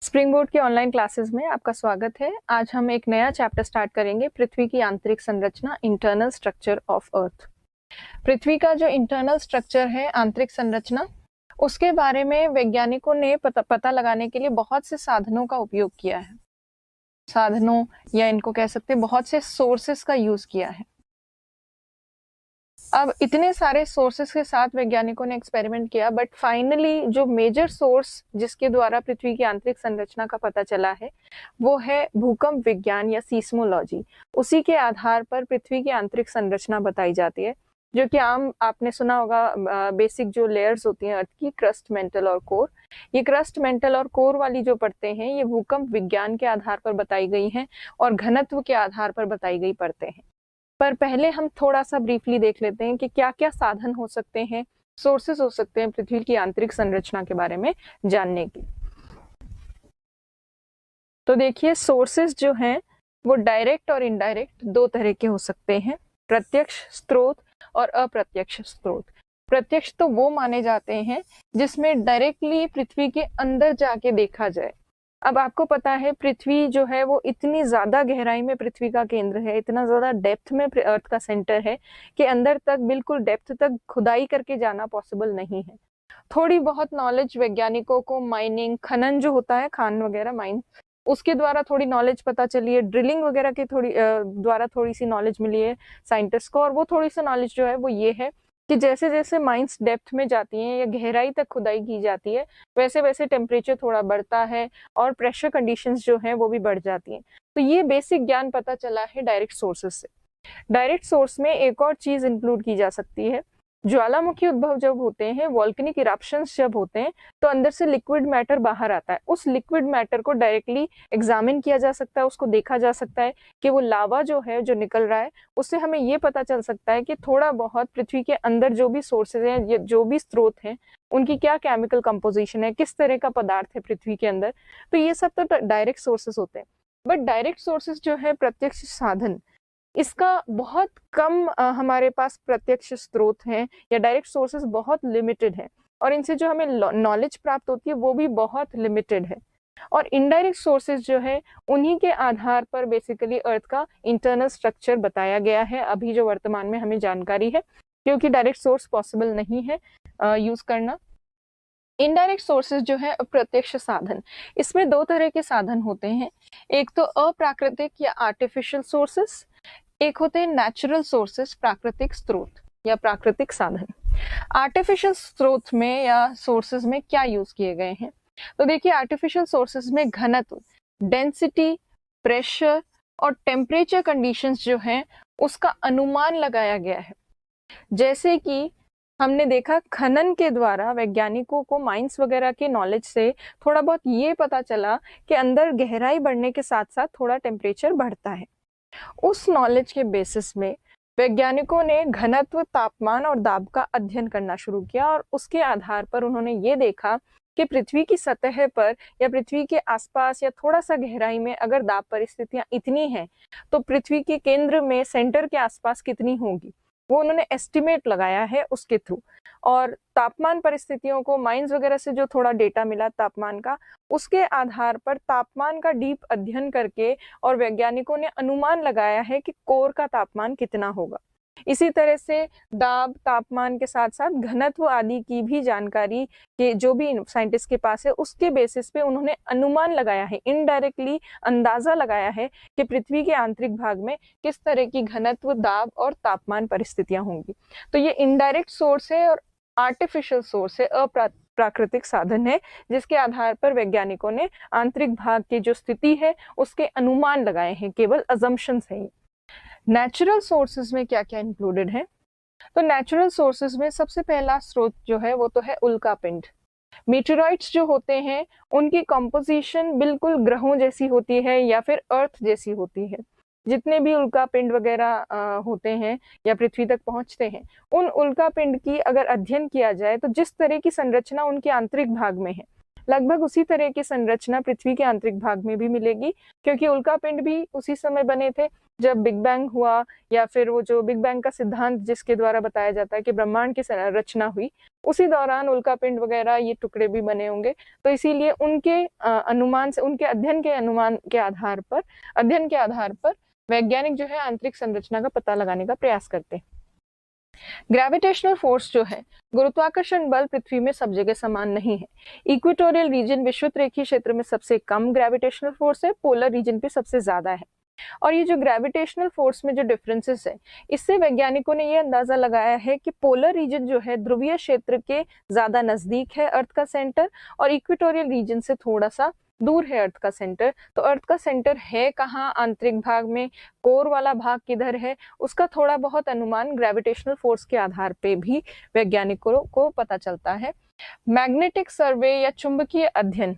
Spring board के online classes में आपका स्वागत है। आज हम एक नया चैप्टर स्टार्ट करेंगे, पृथ्वी की आंतरिक संरचना, इंटरनल स्ट्रक्चर ऑफ अर्थ। पृथ्वी का जो इंटरनल स्ट्रक्चर है, आंतरिक संरचना, उसके बारे में वैज्ञानिकों ने पता लगाने के लिए बहुत से साधनों का उपयोग किया है। साधनों या इनको कह सकते हैं बहुत से सोर्सेस का यूज किया है। अब इतने सारे सोर्सेस के साथ वैज्ञानिकों ने एक्सपेरिमेंट किया, बट फाइनली जो मेजर सोर्स जिसके द्वारा पृथ्वी की आंतरिक संरचना का पता चला है वो है भूकंप विज्ञान या सीस्मोलॉजी। उसी के आधार पर पृथ्वी की आंतरिक संरचना बताई जाती है, जो कि आपने सुना होगा बेसिक जो लेयर्स होती हैं अर्थ की, क्रस्ट, मेंटल और कोर। ये क्रस्ट, मेंटल और कोर वाली जो परतें हैं ये भूकंप विज्ञान के आधार पर बताई गई हैं और घनत्व के आधार पर बताई गई परतें हैं। पर पहले हम थोड़ा सा ब्रीफली देख लेते हैं कि क्या क्या साधन हो सकते हैं, सोर्सेस हो सकते हैं पृथ्वी की आंतरिक संरचना के बारे में जानने की। तो देखिए, सोर्सेस जो हैं वो डायरेक्ट और इनडायरेक्ट दो तरह के हो सकते हैं, प्रत्यक्ष स्रोत और अप्रत्यक्ष स्रोत। प्रत्यक्ष तो वो माने जाते हैं जिसमें डायरेक्टली पृथ्वी के अंदर जाके देखा जाए। अब आपको पता है पृथ्वी जो है वो इतनी ज्यादा गहराई में पृथ्वी का केंद्र है, इतना ज्यादा डेप्थ में अर्थ का सेंटर है कि अंदर तक, बिल्कुल डेप्थ तक खुदाई करके जाना पॉसिबल नहीं है। थोड़ी बहुत नॉलेज वैज्ञानिकों को माइनिंग, खनन जो होता है, खान वगैरह, माइन, उसके द्वारा थोड़ी नॉलेज पता चली है, ड्रिलिंग वगैरह के द्वारा थोड़ी सी नॉलेज मिली है साइंटिस्ट को। और वो थोड़ी सी नॉलेज जो है वो ये है कि जैसे जैसे माइंस डेप्थ में जाती हैं या गहराई तक खुदाई की जाती है, वैसे वैसे टेम्परेचर थोड़ा बढ़ता है और प्रेशर कंडीशंस जो हैं वो भी बढ़ जाती हैं। तो ये बेसिक ज्ञान पता चला है डायरेक्ट सोर्सेस से। डायरेक्ट सोर्स में एक और चीज इंक्लूड की जा सकती है, ज्वालामुखी उद्भव जब होते हैं, वॉल्केनिक इरप्शंस जब होते हैं, तो अंदर से लिक्विड मैटर बाहर आता है। उस लिक्विड मैटर को डायरेक्टली एग्जामिन किया जा सकता है, उसको देखा जा सकता है कि वो लावा जो है जो निकल रहा है, उससे हमें ये पता चल सकता है कि थोड़ा बहुत पृथ्वी के अंदर जो भी सोर्सेज हैं, जो भी स्रोत हैं, उनकी क्या केमिकल कंपोजिशन है, किस तरह का पदार्थ है पृथ्वी के अंदर। तो ये सब तो डायरेक्ट सोर्सेस होते हैं। बट डायरेक्ट सोर्सेस जो है, प्रत्यक्ष साधन, इसका बहुत कम हमारे पास प्रत्यक्ष स्रोत हैं या डायरेक्ट सोर्सेस बहुत लिमिटेड है, और इनसे जो हमें नॉलेज प्राप्त होती है वो भी बहुत लिमिटेड है। और इनडायरेक्ट सोर्सेज जो है उन्हीं के आधार पर बेसिकली अर्थ का इंटरनल स्ट्रक्चर बताया गया है, अभी जो वर्तमान में हमें जानकारी है, क्योंकि डायरेक्ट सोर्स पॉसिबल नहीं है यूज करना। इनडायरेक्ट सोर्सेज जो है, अप्रत्यक्ष साधन, इसमें दो तरह के साधन होते हैं। एक तो अप्राकृतिक या आर्टिफिशियल सोर्सेस, एक होते हैं नेचुरल सोर्सेस, प्राकृतिक स्रोत या प्राकृतिक साधन। आर्टिफिशियल स्रोत में या सोर्सेस में क्या यूज किए गए हैं, तो देखिए आर्टिफिशियल सोर्सेस में घनत्व, डेंसिटी, प्रेशर और टेम्परेचर कंडीशंस जो हैं उसका अनुमान लगाया गया है। जैसे कि हमने देखा खनन के द्वारा वैज्ञानिकों को माइंस वगैरह के नॉलेज से थोड़ा बहुत ये पता चला कि अंदर गहराई बढ़ने के साथ साथ थोड़ा टेम्परेचर बढ़ता है। उस नॉलेज के बेसिस में वैज्ञानिकों ने घनत्व, तापमान और दाब का अध्ययन करना शुरू किया, और उसके आधार पर उन्होंने ये देखा कि पृथ्वी की सतह पर या पृथ्वी के आसपास या थोड़ा सा गहराई में अगर दाब परिस्थितियां इतनी हैं तो पृथ्वी के केंद्र में, सेंटर के आसपास कितनी होगी, वो उन्होंने एस्टिमेट लगाया है उसके थ्रू। और तापमान परिस्थितियों को माइंस वगैरह से जो थोड़ा डेटा मिला तापमान का, उसके आधार पर तापमान का डीप अध्ययन करके और वैज्ञानिकों ने अनुमान लगाया है कि कोर का तापमान कितना होगा। इसी तरह से दाब, तापमान के साथ साथ घनत्व आदि की भी जानकारी के जो भी साइंटिस्ट के पास है, उसके बेसिस पे उन्होंने अनुमान लगाया है, इनडायरेक्टली अंदाजा लगाया है कि पृथ्वी के आंतरिक भाग में किस तरह की घनत्व, दाब और तापमान परिस्थितियां होंगी। तो ये इनडायरेक्ट सोर्स है और आर्टिफिशियल सोर्स है, प्राकृतिक साधन है, जिसके आधार पर वैज्ञानिकों ने आंतरिक भाग की जो स्थिति है उसके अनुमान लगाए हैं, केवल अजम्पशंस हैं। नेचुरल सोर्सेज में क्या क्या इंक्लूडेड है, तो नेचुरल सोर्सेज में सबसे पहला स्रोत जो है वो तो है उल्कापिंड। मीटेरॉइड्स जो होते हैं उनकी कंपोजिशन बिल्कुल ग्रहों जैसी होती है या फिर अर्थ जैसी होती है। जितने भी उल्कापिंड वगैरह होते हैं या पृथ्वी तक पहुंचते हैं, उन उल्कापिंड की अगर अध्ययन किया जाए तो जिस तरह की संरचना उनके आंतरिक भाग में है, लगभग उसी तरह की संरचना पृथ्वी के आंतरिक भाग में भी मिलेगी, क्योंकि उल्कापिंड भी उसी समय बने थे जब बिग बैंग हुआ, या फिर वो जो बिग बैंग का सिद्धांत जिसके द्वारा बताया जाता है कि ब्रह्मांड की रचना हुई, उसी दौरान उल्का पिंड वगैरह ये टुकड़े भी बने होंगे। तो इसीलिए उनके अनुमान से, उनके अध्ययन के आधार पर वैज्ञानिक जो है आंतरिक संरचना का पता लगाने का प्रयास करते हैं। ग्रेविटेशनल फोर्स जो है, गुरुत्वाकर्षण बल पृथ्वी में सब जगह समान नहीं है। इक्वेटोरियल रीजन विषुवत रेखीय क्षेत्र में सबसे कम ग्रेविटेशनल फोर्स है, पोलर रीजन पे सबसे ज्यादा है। और ये जो ग्रेविटेशनल फोर्स में जो डिफरेंसेस है, इससे वैज्ञानिकों ने ये अंदाजा लगाया है कि पोलर रीजन जो है ध्रुवीय क्षेत्र के ज्यादा नजदीक है अर्थ का सेंटर, और इक्वेटोरियल रीजन से थोड़ा सा दूर है अर्थ का सेंटर। तो अर्थ का सेंटर है कहाँ, आंतरिक भाग में, कोर वाला भाग किधर है, उसका थोड़ा बहुत अनुमान ग्रेविटेशनल फोर्स के आधार पे भी वैज्ञानिकों को पता चलता है। मैग्नेटिक सर्वे या चुंबकीय अध्ययन,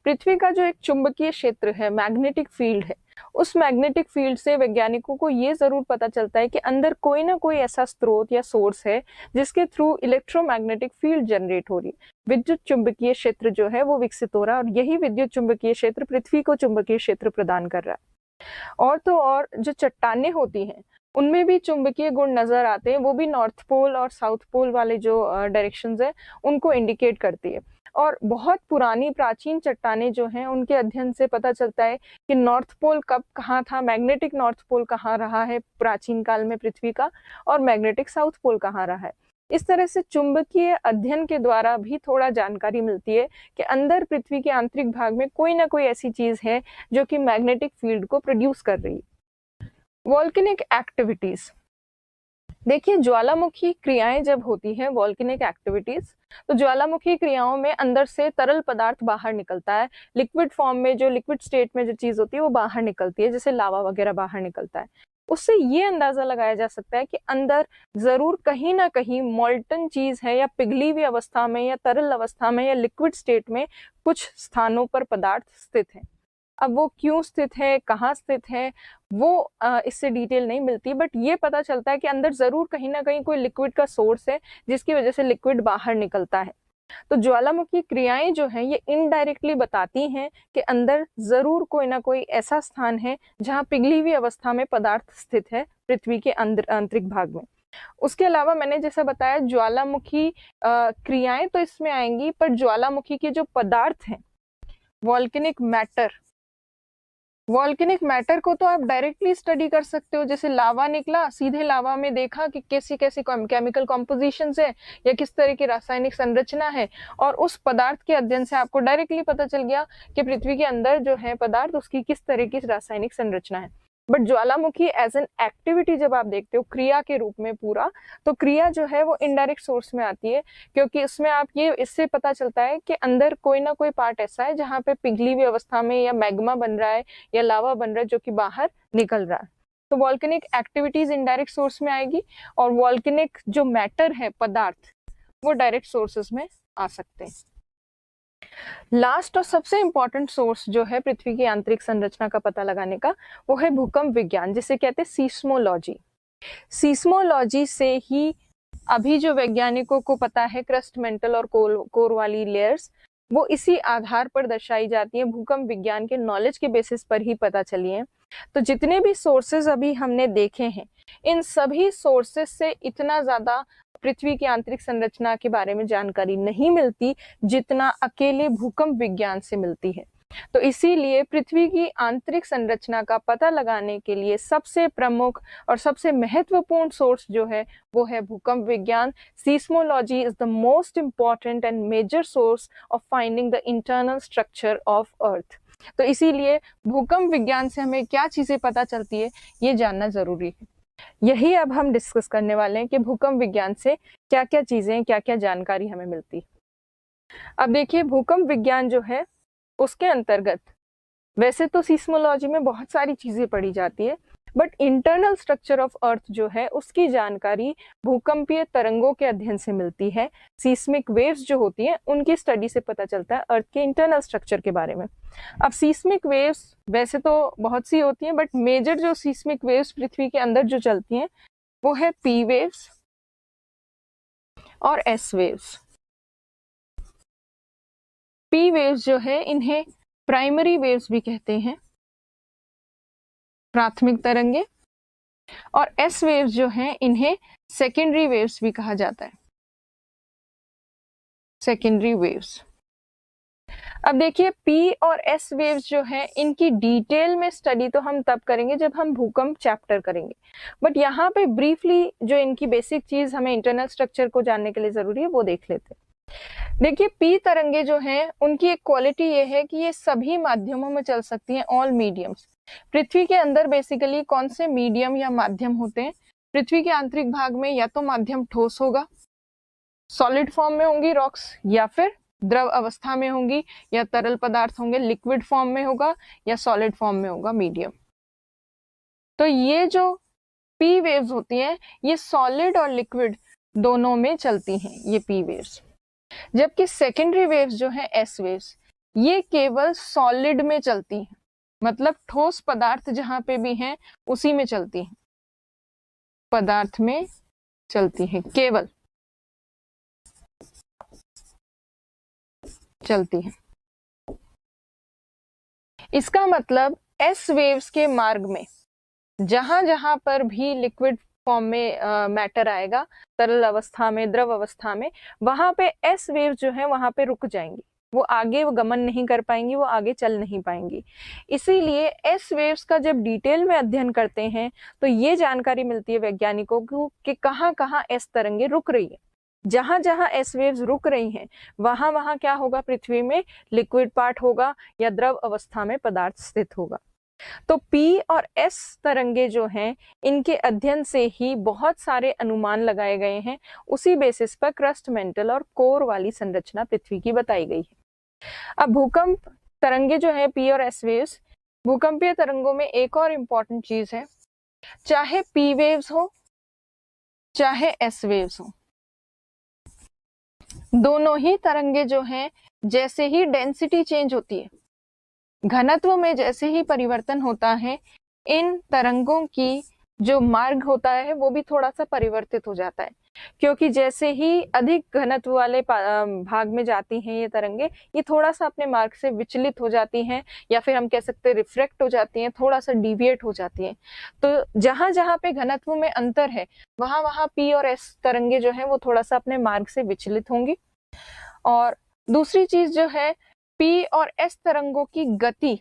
पृथ्वी का जो एक चुंबकीय क्षेत्र है, मैग्नेटिक फील्ड है, उस मैग्नेटिक फील्ड से वैज्ञानिकों को ये जरूर पता चलता है कि अंदर कोई ना कोई ऐसा स्रोत या सोर्स है जिसके थ्रू इलेक्ट्रोमैग्नेटिक फील्ड जनरेट हो रही है, विद्युत चुंबकीय क्षेत्र जो है वो विकसित हो रहा है, और यही विद्युत चुंबकीय क्षेत्र पृथ्वी को चुंबकीय क्षेत्र प्रदान कर रहा है। और तो और जो चट्टानें होती हैं उनमें भी चुंबकीय गुण नजर आते हैं, वो भी नॉर्थ पोल और साउथ पोल वाले जो डायरेक्शंस है उनको इंडिकेट करती है। और बहुत पुरानी प्राचीन चट्टानें जो हैं उनके अध्ययन से पता चलता है कि नॉर्थ पोल कब कहाँ था, मैग्नेटिक नॉर्थ पोल कहाँ रहा है प्राचीन काल में पृथ्वी का, और मैग्नेटिक साउथ पोल कहाँ रहा है। इस तरह से चुंबकीय अध्ययन के द्वारा भी थोड़ा जानकारी मिलती है कि अंदर पृथ्वी के आंतरिक भाग में कोई ना कोई ऐसी चीज है जो कि मैग्नेटिक फील्ड को प्रोड्यूस कर रही है। वॉल्केनिक एक्टिविटीज, देखिए ज्वालामुखी क्रियाएं जब होती हैं, वॉल्केनिक एक्टिविटीज, तो ज्वालामुखी क्रियाओं में अंदर से तरल पदार्थ बाहर निकलता है, लिक्विड फॉर्म में, जो लिक्विड स्टेट में जो चीज होती है वो बाहर निकलती है, जैसे लावा वगैरह बाहर निकलता है। उससे ये अंदाजा लगाया जा सकता है कि अंदर जरूर कहीं ना कहीं मॉल्टन चीज है, या पिघली हुई अवस्था में, या तरल अवस्था में, या लिक्विड स्टेट में कुछ स्थानों पर पदार्थ स्थित है। अब वो क्यों स्थित है, कहाँ स्थित है, वो इससे डिटेल नहीं मिलती, बट ये पता चलता है कि अंदर जरूर कहीं ना कहीं कोई लिक्विड का सोर्स है जिसकी वजह से लिक्विड बाहर निकलता है। तो ज्वालामुखी क्रियाएं जो हैं ये इनडायरेक्टली बताती हैं कि अंदर जरूर कोई ना कोई ऐसा स्थान है जहाँ पिघली हुई अवस्था में पदार्थ स्थित है पृथ्वी के अंदर आंतरिक भाग में। उसके अलावा मैंने जैसा बताया ज्वालामुखी क्रियाएं तो इसमें आएंगी, पर ज्वालामुखी के जो पदार्थ हैं, वॉल्केनिक मैटर, वॉल्केनिक मैटर को तो आप डायरेक्टली स्टडी कर सकते हो, जैसे लावा निकला, सीधे लावा में देखा कि कैसी कैसी केमिकल कॉम्पोजिशंस है या किस तरह की रासायनिक संरचना है, और उस पदार्थ के अध्ययन से आपको डायरेक्टली पता चल गया कि पृथ्वी के अंदर जो है पदार्थ उसकी किस तरह की रासायनिक संरचना है। But Jwalamukhi as an activity जब आप देखते हो क्रिया के रूप में पूरा, तो क्रिया जो है वो इनडायरेक्ट सोर्स में आती है, क्योंकि उसमें आप ये इससे पता चलता है कि अंदर कोई ना कोई पार्ट ऐसा है जहाँ पे पिघली हुई अवस्था में या मैग्मा बन रहा है या लावा बन रहा है जो कि बाहर निकल रहा है। तो वॉल्केनिक एक्टिविटीज इनडायरेक्ट सोर्स में आएगी, और वॉल्केनिक जो मैटर है, पदार्थ, वो डायरेक्ट सोर्सेस में आ सकते हैं। लास्ट और सबसे इंपॉर्टेंट सोर्स जो है पृथ्वी की आंतरिक संरचना का पता लगाने का, वो है भूकंप विज्ञान, जिसे कहते हैं सीस्मोलॉजी। सीस्मोलॉजी से ही अभी जो वैज्ञानिकों को पता है क्रस्ट, मेंटल और कोर वाली लेयर्स, वो इसी आधार पर दर्शाई जाती है, भूकंप विज्ञान के नॉलेज के बेसिस पर ही पता चली है। तो जितने भी सोर्सेज अभी हमने देखे हैं, इन सभी सोर्सेज से इतना ज्यादा पृथ्वी की आंतरिक संरचना के बारे में जानकारी नहीं मिलती जितना अकेले भूकंप विज्ञान से मिलती है। तो इसीलिए पृथ्वी की आंतरिक संरचना का पता लगाने के लिए सबसे प्रमुख और सबसे महत्वपूर्ण सोर्स जो है वो है भूकंप विज्ञान। Seismology is the most important and major source of finding the internal structure of earth. तो इसीलिए भूकंप विज्ञान से हमें क्या चीजें पता चलती है ये जानना जरूरी है। यही अब हम डिस्कस करने वाले हैं कि भूकंप विज्ञान से क्या क्या चीजें, क्या क्या जानकारी हमें मिलती है। अब देखिए भूकंप विज्ञान जो है उसके अंतर्गत वैसे तो सीस्मोलॉजी में बहुत सारी चीजें पढ़ी जाती है, बट इंटरनल स्ट्रक्चर ऑफ अर्थ जो है उसकी जानकारी भूकंपीय तरंगों के अध्ययन से मिलती है। सीस्मिक वेव्स जो होती हैं उनकी स्टडी से पता चलता है अर्थ के इंटरनल स्ट्रक्चर के बारे में। अब सीस्मिक वेव्स वैसे तो बहुत सी होती हैं, बट मेजर जो सीस्मिक वेव्स पृथ्वी के अंदर जो चलती हैं वो है पी वेव्स और एस वेव्स। पी वेव्स जो है इन्हें प्राइमरी वेव्स भी कहते हैं, प्राथमिक तरंगे, और एस वेव्स जो हैं इन्हें सेकेंडरी वेव्स भी कहा जाता है, सेकेंडरी वेव्स। अब देखिए पी और एस वेव्स जो है इनकी डिटेल में स्टडी तो हम तब करेंगे जब हम भूकंप चैप्टर करेंगे, बट यहाँ पे ब्रीफली जो इनकी बेसिक चीज हमें इंटरनल स्ट्रक्चर को जानने के लिए जरूरी है वो देख लेते हैं। देखिए पी तरंगे जो हैं उनकी एक क्वालिटी ये है कि ये सभी माध्यमों में चल सकती हैं, ऑल मीडियम्स। पृथ्वी के अंदर बेसिकली कौन से मीडियम या माध्यम होते हैं? पृथ्वी के आंतरिक भाग में या तो माध्यम ठोस होगा, सॉलिड फॉर्म में होंगी रॉक्स, या फिर द्रव अवस्था में होंगी, या तरल पदार्थ होंगे, लिक्विड फॉर्म में होगा या सॉलिड फॉर्म में होगा मीडियम। तो ये जो पी वेव्स होती हैं ये सॉलिड और लिक्विड दोनों में चलती हैं, ये पी वेव्स। जबकि सेकेंडरी वेव्स जो है एस वेव्स, ये केवल सॉलिड में चलती हैं, मतलब ठोस पदार्थ जहां पे भी हैं उसी में चलती हैं, पदार्थ में चलती हैं, केवल चलती हैं। इसका मतलब एस वेव्स के मार्ग में जहां जहां पर भी लिक्विड फॉर्म में मैटर आएगा, तरल अवस्था में, द्रव अवस्था में, वहां पे एस वेव जो है वहां पे रुक जाएंगी, वो आगे वो गमन नहीं कर पाएंगी, वो आगे चल नहीं पाएंगी। इसीलिए एस वेव्स का जब डिटेल में अध्ययन करते हैं तो ये जानकारी मिलती है वैज्ञानिकों को कि कहाँ कहाँ एस तरंगे रुक रही है। जहां जहां एस वेव्स रुक रही हैं वहां वहां क्या होगा? पृथ्वी में लिक्विड पार्ट होगा या द्रव अवस्था में पदार्थ स्थित होगा। तो पी और एस तरंगे जो हैं इनके अध्ययन से ही बहुत सारे अनुमान लगाए गए हैं, उसी बेसिस पर क्रस्ट, मेंटल और कोर वाली संरचना पृथ्वी की बताई गई है। अब भूकंप तरंगे जो है पी और एस वेव्स, भूकंपीय तरंगों में एक और इंपॉर्टेंट चीज है, चाहे पी वेव्स हो चाहे एस वेव्स हो, दोनों ही तरंगे जो हैं जैसे ही डेंसिटी चेंज होती है, घनत्व में जैसे ही परिवर्तन होता है, इन तरंगों की जो मार्ग होता है वो भी थोड़ा सा परिवर्तित हो जाता है, क्योंकि जैसे ही अधिक घनत्व वाले भाग में जाती हैं ये तरंगे, ये थोड़ा सा अपने मार्ग से विचलित हो जाती हैं, या फिर हम कह सकते हैं रिफ्रैक्ट हो जाती हैं, थोड़ा सा डिविएट हो जाती हैं। तो जहां जहां पे घनत्व में अंतर है वहां वहां पी और एस तरंगे जो है वो थोड़ा सा अपने मार्ग से विचलित होंगी। और दूसरी चीज जो है, पी और एस तरंगों की गति,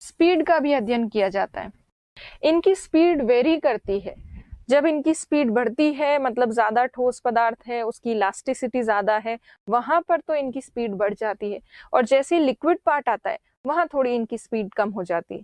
स्पीड का भी अध्ययन किया जाता है। इनकी स्पीड वेरी करती है। जब इनकी स्पीड बढ़ती है मतलब ज्यादा ठोस पदार्थ है, उसकी इलास्टिसिटी ज्यादा है, वहां पर तो इनकी स्पीड बढ़ जाती है, और जैसे लिक्विड पार्ट आता है वहां थोड़ी इनकी स्पीड कम हो जाती है।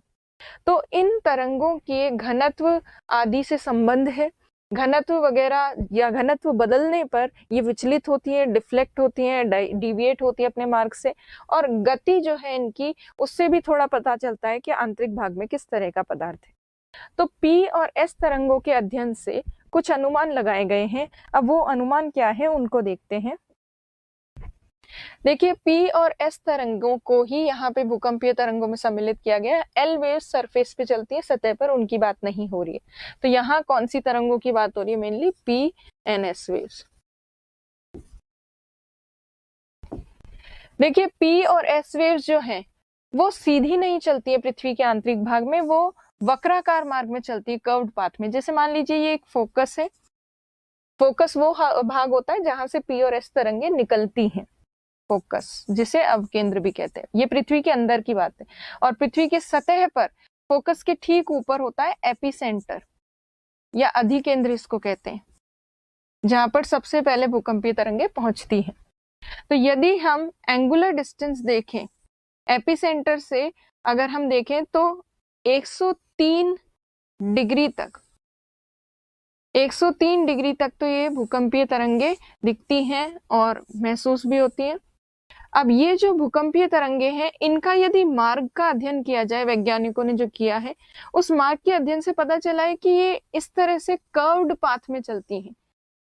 तो इन तरंगों के घनत्व आदि से संबंध है। घनत्व वगैरह या घनत्व बदलने पर ये विचलित होती है, डिफ्लेक्ट होती है, डिविएट होती है अपने मार्ग से, और गति जो है इनकी उससे भी थोड़ा पता चलता है कि आंतरिक भाग में किस तरह का पदार्थ है। तो पी और एस तरंगों के अध्ययन से कुछ अनुमान लगाए गए हैं। अब वो अनुमान क्या है उनको देखते हैं। देखिए पी और एस तरंगों को ही यहाँ पे भूकंपीय तरंगों में सम्मिलित किया गया है। एल वेव सरफेस पे चलती है, सतह पर, उनकी बात नहीं हो रही है। तो यहाँ कौन सी तरंगों की बात हो रही है? Mainly P and S waves. देखिए पी और एस वेव्स जो है वो सीधी नहीं चलती है पृथ्वी के आंतरिक भाग में, वो वक्राकार मार्ग में चलती है, कर्व्ड पाथ में। जैसे मान लीजिए ये एक फोकस है, फोकस वो भाग होता है जहां से पी और एस तरंगे निकलती हैं, फोकस जिसे अवकेंद्र भी कहते हैं। ये पृथ्वी के अंदर की बात है। और पृथ्वी की सतह पर फोकस के ठीक ऊपर होता है एपिसेंटर या अधिकेंद्र इसको कहते हैं, जहां पर सबसे पहले भूकंपीय तरंगे पहुंचती हैं। तो यदि हम एंगुलर डिस्टेंस देखें एपिसेंटर से, अगर हम देखें तो 103 डिग्री तक, 103 डिग्री तक तो ये भूकंपीय तरंगे दिखती हैं और महसूस भी होती हैं। अब ये जो भूकंपीय तरंगे हैं इनका यदि मार्ग का अध्ययन किया जाए, वैज्ञानिकों ने जो किया है उस मार्ग के अध्ययन से पता चला है कि ये इस तरह से कर्व्ड पाथ में चलती हैं,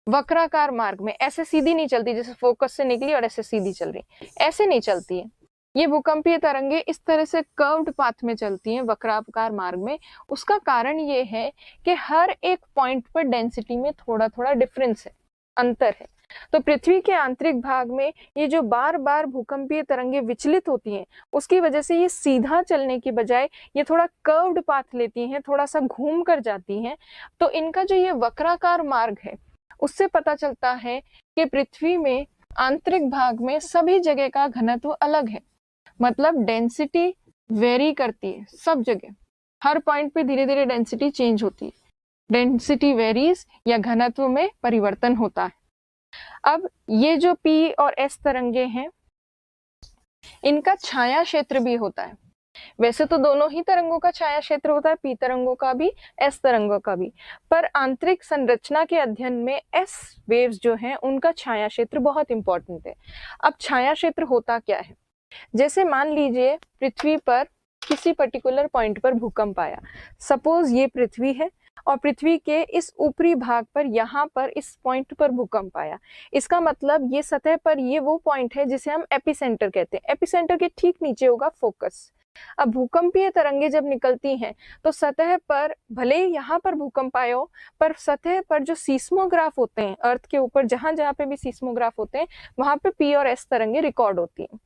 वक्राकार मार्ग में। ऐसे सीधी नहीं चलती जैसे फोकस से निकली और ऐसे सीधी चल रही, ऐसे नहीं चलती है। ये भूकंपीय तरंगे इस तरह से कर्व्ड पाथ में चलती हैं, वक्राकार मार्ग में। उसका कारण ये है कि हर एक पॉइंट पर डेंसिटी में थोड़ा थोड़ा डिफरेंस है, अंतर है। तो पृथ्वी के आंतरिक भाग में ये जो बार बार भूकंपीय तरंगे विचलित होती हैं, उसकी वजह से ये सीधा चलने की बजाय ये थोड़ा कर्व्ड पाथ लेती हैं, थोड़ा सा घूम कर जाती हैं। तो इनका जो ये वक्राकार मार्ग है, उससे पता चलता है कि पृथ्वी में आंतरिक भाग में सभी जगह का घनत्व अलग है। मतलब डेंसिटी वेरी करती है सब जगह, हर पॉइंट पे धीरे धीरे डेंसिटी चेंज होती है, डेंसिटी वेरीज या घनत्व में परिवर्तन होता है। अब ये जो P और S तरंगे हैं, इनका छाया क्षेत्र भी होता है। वैसे तो दोनों ही तरंगों का छाया क्षेत्र होता है, P तरंगों का भी, S तरंगों का भी, पर आंतरिक संरचना के अध्ययन में S वेव्स जो हैं उनका छाया क्षेत्र बहुत इंपॉर्टेंट है। अब छाया क्षेत्र होता क्या है? जैसे मान लीजिए पृथ्वी पर किसी पर्टिकुलर पॉइंट पर भूकंप आया, सपोज ये पृथ्वी है और पृथ्वी के इस ऊपरी भाग पर यहाँ पर इस पॉइंट पर भूकंप आया। इसका मतलब ये सतह पर ये वो पॉइंट है जिसे हम एपिसेंटर कहते हैं। एपिसेंटर के ठीक नीचे होगा फोकस। अब भूकंपीय तरंगे जब निकलती हैं तो सतह पर भले ही यहाँ पर भूकंप आया हो, पर सतह पर जो सीस्मोग्राफ होते हैं, अर्थ के ऊपर जहां जहां पे भी सीस्मोग्राफ होते हैं, वहां पे P और S तरंगे रिकॉर्ड होती हैं।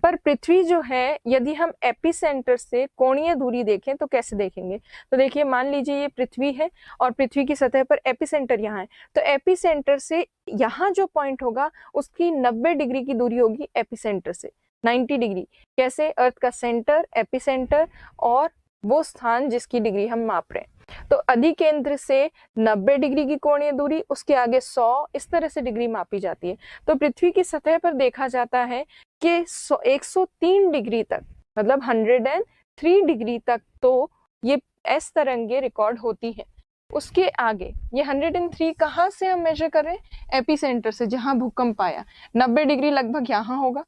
पर पृथ्वी जो है, यदि हम एपिसेंटर से कोणीय दूरी देखें तो कैसे देखेंगे? तो देखिए, मान लीजिए ये पृथ्वी है और पृथ्वी की सतह पर एपिसेंटर यहाँ है, तो एपिसेंटर से यहाँ जो पॉइंट होगा उसकी 90 डिग्री की दूरी होगी एपिसेंटर से, 90 डिग्री। कैसे? अर्थ का सेंटर, एपिसेंटर और वो स्थान जिसकी डिग्री हम माप रहे हैं। तो अधिकेंद्र से 90 डिग्री की कोणीय दूरी, उसके आगे 100, इस तरह से डिग्री मापी जाती है। तो पृथ्वी की सतह पर देखा जाता है कि 103 डिग्री तक, मतलब 103 डिग्री तक तो ये S तरंगे रिकॉर्ड होती है। उसके आगे ये 103 कहाँ से हम मेजर कर रहे हैं? एपिसेंटर से, जहां भूकंप आया। 90 डिग्री लगभग यहाँ होगा,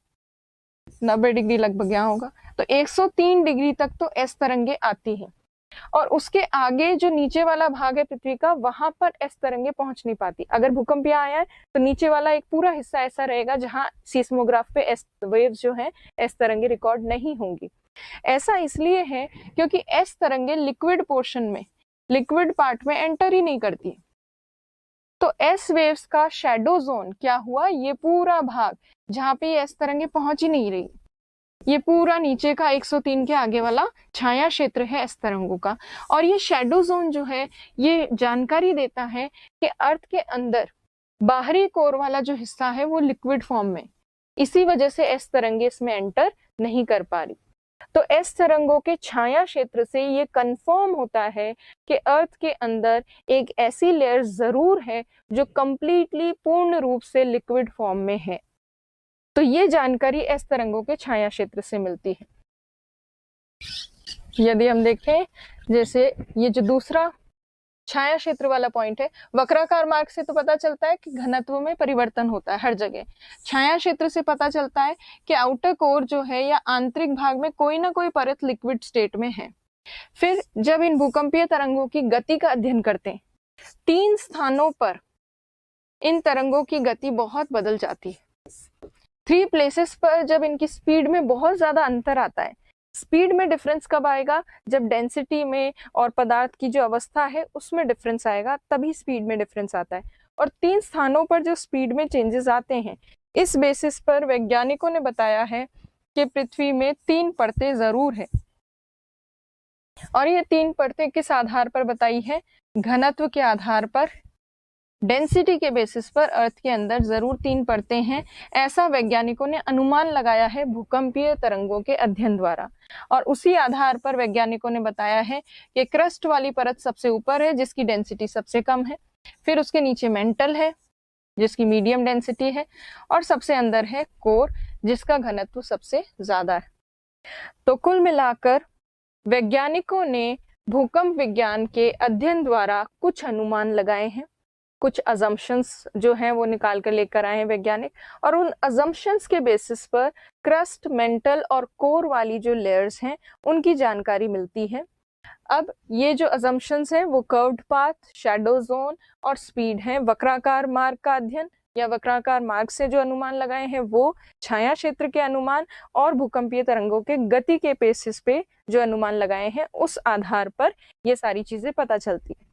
90 डिग्री लगभग यहाँ होगा, तो 103 डिग्री तक तो S तरंगे आती हैं। और उसके आगे जो नीचे वाला भाग है पृथ्वी का, वहां पर S तरंगे पहुंच नहीं पाती। अगर भूकंप यहाँ आया है तो नीचे वाला एक पूरा हिस्सा ऐसा रहेगा जहां सीस्मोग्राफ पे S वेव्स जो है, S तरंगे रिकॉर्ड नहीं होंगी। ऐसा इसलिए है क्योंकि S तरंगे लिक्विड पोर्शन में, लिक्विड पार्ट में एंटर ही नहीं करती। तो S वेव्स का शैडो जोन क्या हुआ? ये पूरा भाग जहां पे S तरंगे पहुंच ही नहीं रही, ये पूरा नीचे का 103 के आगे वाला छाया क्षेत्र है S तरंगों का। और ये शैडो जोन जो है, ये जानकारी देता है कि अर्थ के अंदर बाहरी कोर वाला जो हिस्सा है वो लिक्विड फॉर्म में, इसी वजह से S तरंगे इसमें एंटर नहीं कर पा रही। तो S तरंगों के छाया क्षेत्र से ये कंफर्म होता है कि अर्थ के अंदर एक ऐसी लेयर जरूर है जो कंप्लीटली, पूर्ण रूप से लिक्विड फॉर्म में है। तो ये जानकारी S तरंगों के छाया क्षेत्र से मिलती है। यदि हम देखें, जैसे ये जो दूसरा छाया क्षेत्र वाला पॉइंट है, वक्राकार मार्ग से तो पता चलता है कि घनत्व में परिवर्तन होता है हर जगह। छाया क्षेत्र से पता चलता है कि आउटर कोर जो है या आंतरिक भाग में कोई ना कोई परत लिक्विड स्टेट में है। फिर जब इन भूकंपीय तरंगों की गति का अध्ययन करते हैं, 3 स्थानों पर इन तरंगों की गति बहुत बदल जाती है। 3 प्लेसेस पर जब इनकी स्पीड में बहुत ज्यादा अंतर आता है। स्पीड में डिफरेंस कब आएगा? जब डेंसिटी में और पदार्थ की जो अवस्था है उसमें डिफरेंस आएगा, तभी स्पीड में डिफरेंस आता है। और 3 स्थानों पर जो स्पीड में चेंजेस आते हैं, इस बेसिस पर वैज्ञानिकों ने बताया है कि पृथ्वी में 3 परतें जरूर है। और ये 3 परतें किस आधार पर बताई है? घनत्व के आधार पर, डेंसिटी के बेसिस पर अर्थ के अंदर जरूर 3 परतें हैं। ऐसा वैज्ञानिकों ने अनुमान लगाया है भूकंपीय तरंगों के अध्ययन द्वारा। और उसी आधार पर वैज्ञानिकों ने बताया है कि क्रस्ट वाली परत सबसे ऊपर है जिसकी डेंसिटी सबसे कम है, फिर उसके नीचे मेंटल है जिसकी मीडियम डेंसिटी है, और सबसे अंदर है कोर जिसका घनत्व सबसे ज्यादा है। तो कुल मिलाकर वैज्ञानिकों ने भूकंप विज्ञान के अध्ययन द्वारा कुछ अनुमान लगाए हैं, कुछ अजम्पशंस जो हैं वो निकाल कर लेकर आए हैं वैज्ञानिक, और उन अजम्पशंस के बेसिस पर क्रस्ट, मेंटल और कोर वाली जो लेयर्स हैं उनकी जानकारी मिलती है। अब ये जो अजम्पशंस हैं वो कर्व्ड पाथ, शैडो जोन और स्पीड हैं। वक्राकार मार्ग का अध्ययन या वक्राकार मार्ग से जो अनुमान लगाए हैं वो छाया क्षेत्र के अनुमान, और भूकंपीय तरंगों के गति के बेसिस पे जो अनुमान लगाए हैं उस आधार पर ये सारी चीजें पता चलती है।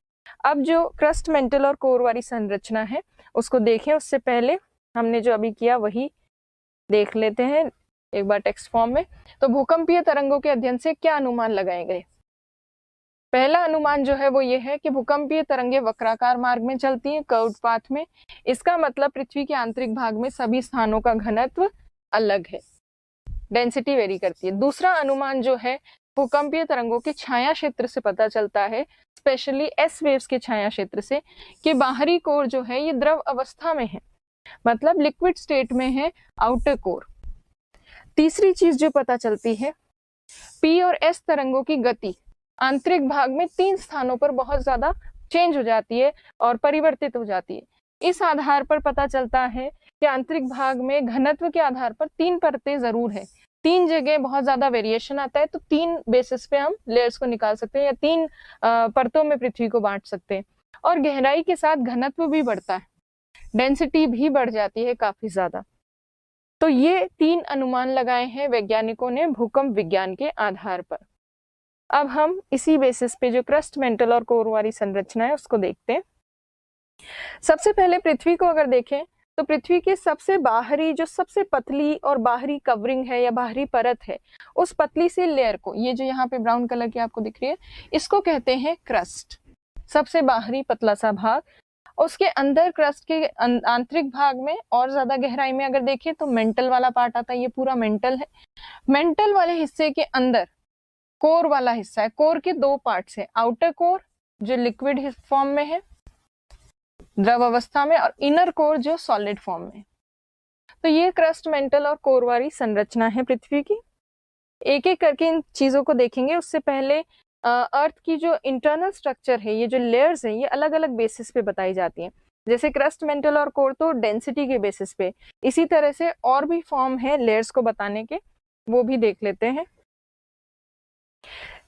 अब जो क्रस्ट, मेंटल और कोर वाली संरचना है उसको देखें, उससे पहले हमने जो अभी किया वही देख लेते हैं एक बार टेक्स्ट फॉर्म में। तो भूकंपीय तरंगों के अध्ययन से क्या अनुमान लगाए गए? पहला अनुमान जो है वो ये है कि भूकंपीय तरंगे वक्राकार मार्ग में चलती हैं, कर्व्ड पाथ में। इसका मतलब पृथ्वी के आंतरिक भाग में सभी स्थानों का घनत्व अलग है, डेंसिटी वेरी करती है। दूसरा अनुमान जो है भूकंपीय तरंगों के छाया क्षेत्र से पता चलता है, स्पेशली एस वेव्स के छाया क्षेत्र से, कि बाहरी कोर जो है ये द्रव अवस्था में है, मतलब लिक्विड स्टेट में है आउटर कोर। तीसरी चीज जो पता चलती है, पी और एस तरंगों की गति आंतरिक भाग में 3 स्थानों पर बहुत ज्यादा चेंज हो जाती है और परिवर्तित हो जाती है। इस आधार पर पता चलता है कि आंतरिक भाग में घनत्व के आधार पर 3 परतें जरूर है, 3 जगह बहुत ज्यादा वेरिएशन आता है, तो 3 बेसिस पे हम लेयर्स को निकाल सकते हैं या 3 परतों में पृथ्वी को बांट सकते हैं। और गहराई के साथ घनत्व भी बढ़ता है, डेंसिटी भी बढ़ जाती है काफी ज्यादा। तो ये 3 अनुमान लगाए हैं वैज्ञानिकों ने भूकंप विज्ञान के आधार पर। अब हम इसी बेसिस पे जो क्रस्ट मेंटल और कोर वाली संरचना है उसको देखते हैं। सबसे पहले पृथ्वी को अगर देखें तो पृथ्वी के सबसे बाहरी जो सबसे पतली और बाहरी कवरिंग है या बाहरी परत है, उस पतली सी लेयर को, ये जो यहाँ पे ब्राउन कलर की आपको दिख रही है, इसको कहते हैं क्रस्ट। सबसे बाहरी पतला सा भाग, उसके अंदर क्रस्ट के आंतरिक भाग में और ज्यादा गहराई में अगर देखें तो मेंटल वाला पार्ट आता है, ये पूरा मेंटल है। मेंटल वाले हिस्से के अंदर कोर वाला हिस्सा है। कोर के 2 पार्ट्स है, आउटर कोर जो लिक्विड फॉर्म में है द्रव अवस्था में, और इनर कोर जो सॉलिड फॉर्म में। तो ये क्रस्ट मेंटल और कोर वाली संरचना है पृथ्वी की। एक एक करके इन चीजों को देखेंगे। उससे पहले अर्थ की जो इंटरनल स्ट्रक्चर है, ये जो लेयर्स है, ये अलग अलग बेसिस पे बताई जाती हैं। जैसे क्रस्ट मेंटल और कोर तो डेंसिटी के बेसिस पे, इसी तरह से और भी फॉर्म है लेयर्स को बताने के, वो भी देख लेते हैं।